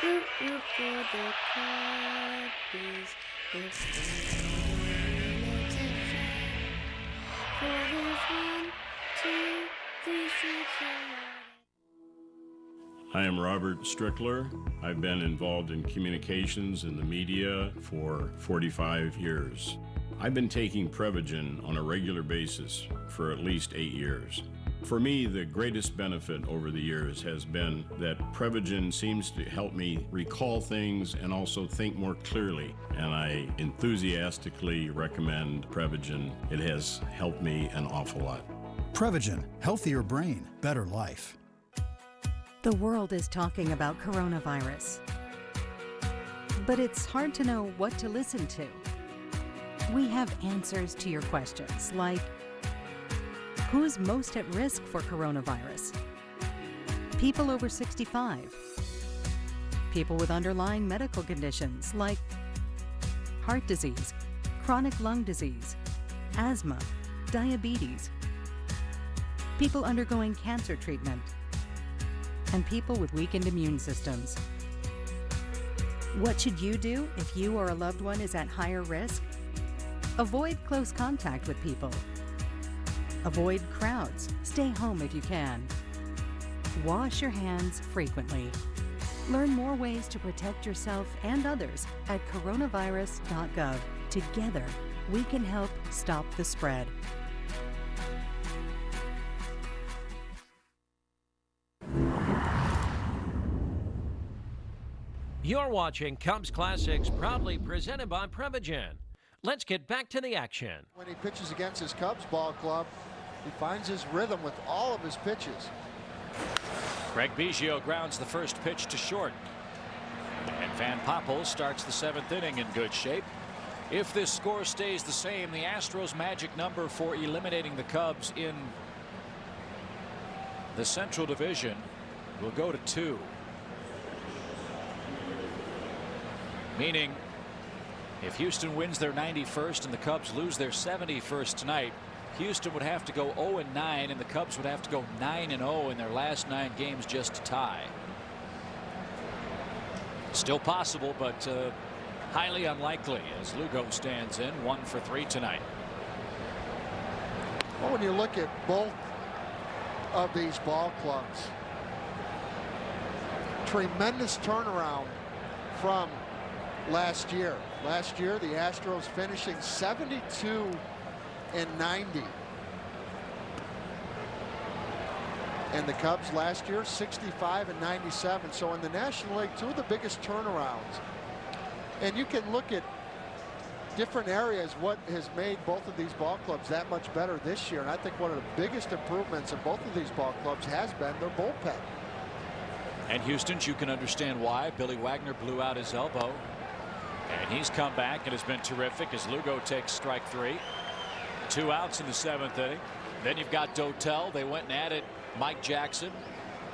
Root, root for the Cubbies. If for there's 1, 2, 3 strikes. I am Robert Strickler. I've been involved in communications in the media for 45 years. I've been taking Prevagen on a regular basis for at least 8 years. For me, the greatest benefit over the years has been that Prevagen seems to help me recall things and also think more clearly. And I enthusiastically recommend Prevagen. It has helped me an awful lot. Prevagen, healthier brain, better life. The world is talking about coronavirus, but it's hard to know what to listen to. We have answers to your questions like, who's most at risk for coronavirus? People over 65. People with underlying medical conditions like heart disease, chronic lung disease, asthma, diabetes. People undergoing cancer treatment, and people with weakened immune systems. What should you do if you or a loved one is at higher risk? Avoid close contact with people. Avoid crowds. Stay home if you can. Wash your hands frequently. Learn more ways to protect yourself and others at coronavirus.gov. Together, we can help stop the spread. You're watching Cubs Classics, proudly presented by Prevagen. Let's get back to the action. When he pitches against his Cubs ball club, he finds his rhythm with all of his pitches. Craig Biggio grounds the first pitch to short. And Van Poppel starts the 7th inning in good shape. If this score stays the same, the Astros' magic number for eliminating the Cubs in the Central Division will go to 2. Meaning, if Houston wins their 91st and the Cubs lose their 71st tonight, Houston would have to go 0-9 and the Cubs would have to go 9-0 in their last 9 games just to tie. Still possible, but highly unlikely as Lugo stands in 1 for 3 tonight. Well, when you look at both of these ball clubs, tremendous turnaround from last year. Last year, the Astros finishing 72-90. And the Cubs last year 65-97. So in the National League, 2 of the biggest turnarounds. And you can look at different areas what has made both of these ball clubs that much better this year. And I think one of the biggest improvements in both of these ball clubs has been their bullpen. And Houston's, you can understand why. Billy Wagner blew out his elbow. And he's come back and has been terrific as Lugo takes strike 3. 2 outs in the 7th inning. Then you've got Dotel. They went and added Mike Jackson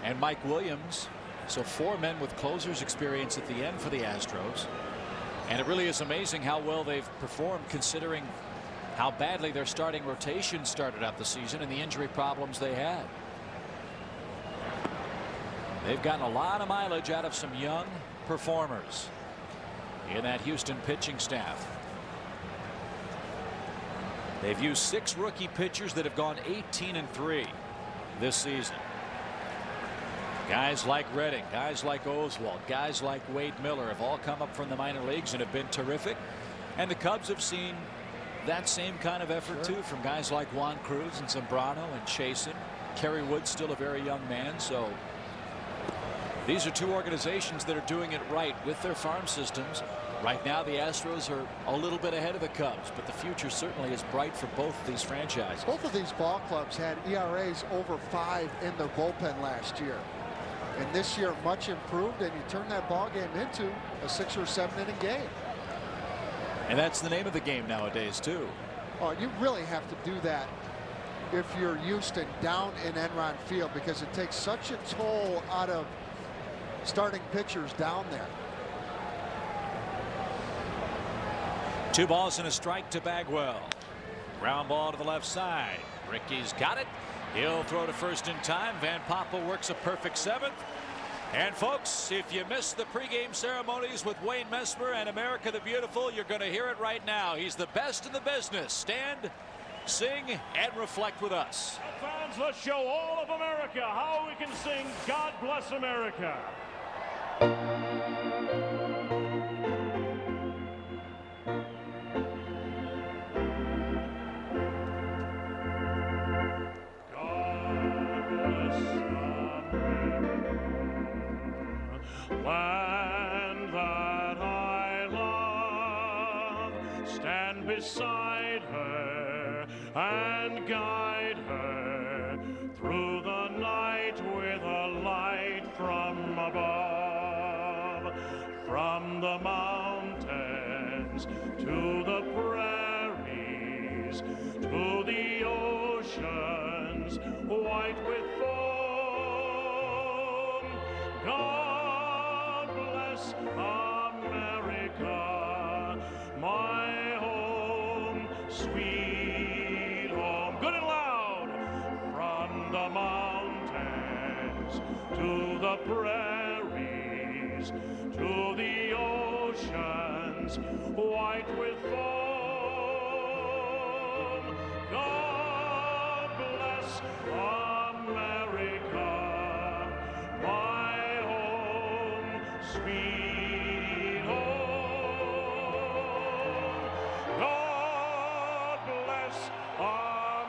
and Mike Williams. So 4 men with closers experience at the end for the Astros. And it really is amazing how well they've performed considering how badly their starting rotation started out the season and the injury problems they had. They've gotten a lot of mileage out of some young performers in that Houston pitching staff. They've used 6 rookie pitchers that have gone 18-3 this season. Guys like Redding, guys like Oswalt, guys like Wade Miller have all come up from the minor leagues and have been terrific. And the Cubs have seen that same kind of effort too from guys like Juan Cruz and Zambrano and Chasen. Kerry Wood's still a very young man. So these are 2 organizations that are doing it right with their farm systems. Right now the Astros are a little bit ahead of the Cubs, but the future certainly is bright for both of these franchises. Both of these ball clubs had ERAs over 5 in their bullpen last year. And this year much improved, and you turn that ball game into a 6 or 7 inning game. And that's the name of the game nowadays too. Oh, you really have to do that if you're Houston down in Enron Field, because it takes such a toll out of starting pitchers down there. 2 balls and a strike to Bagwell. Ground ball to the left side. Ricky's got it. He'll throw to first in time. Van Poppel works a perfect 7th. And folks, if you missed the pregame ceremonies with Wayne Messmer and America the Beautiful, you're going to hear it right now. He's the best in the business. Stand, sing, and reflect with us. Fans, let's show all of America how we can sing God Bless America. Land that I love, stand beside her and guide her through the night with a light from above. From the mountains to the prairies to the oceans white with foam. God bless America, my home, sweet home. Good and loud. From the mountains to the prairies to the oceans white with foam. God bless America, my home, sweet home. God bless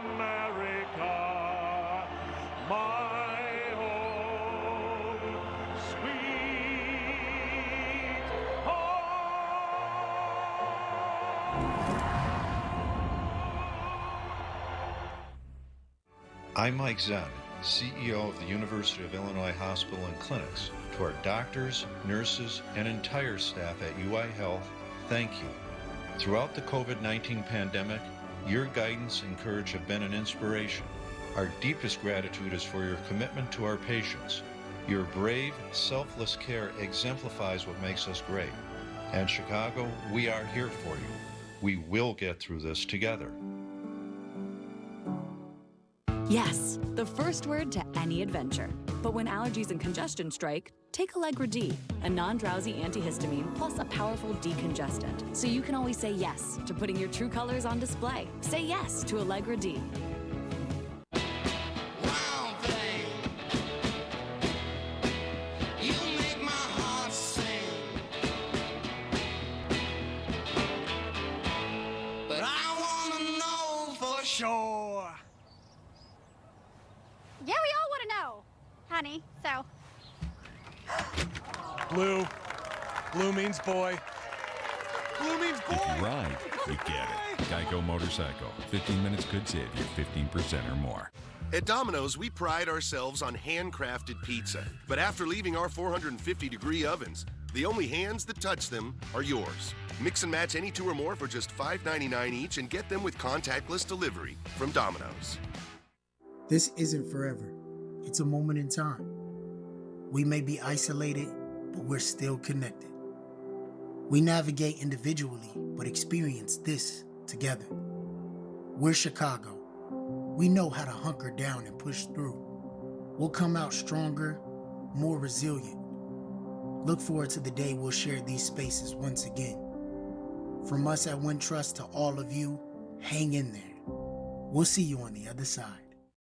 America, my home, sweet I'm Mike Zen, CEO of the University of Illinois Hospital and Clinics. To our doctors, nurses, and entire staff at UI Health, thank you. Throughout the COVID-19 pandemic, your guidance and courage have been an inspiration. Our deepest gratitude is for your commitment to our patients. Your brave, selfless care exemplifies what makes us great. And Chicago, we are here for you. We will get through this together. Yes, the first word to any adventure. But when allergies and congestion strike, take Allegra D, a non-drowsy antihistamine plus a powerful decongestant. So you can always say yes to putting your true colors on display. Say yes to Allegra D. Yeah, we all want to know, honey, so. Blue. Blue means boy. Blue means boy. If you ride, you get it. Geico Motorcycle. 15 minutes could save you 15% or more. At Domino's, we pride ourselves on handcrafted pizza. But after leaving our 450-degree ovens, the only hands that touch them are yours. Mix and match any two or more for just $5.99 each and get them with contactless delivery from Domino's. This isn't forever. It's a moment in time. We may be isolated, but we're still connected. We navigate individually, but experience this together. We're Chicago. We know how to hunker down and push through. We'll come out stronger, more resilient. Look forward to the day we'll share these spaces once again. From us at Wintrust to all of you, hang in there. We'll see you on the other side.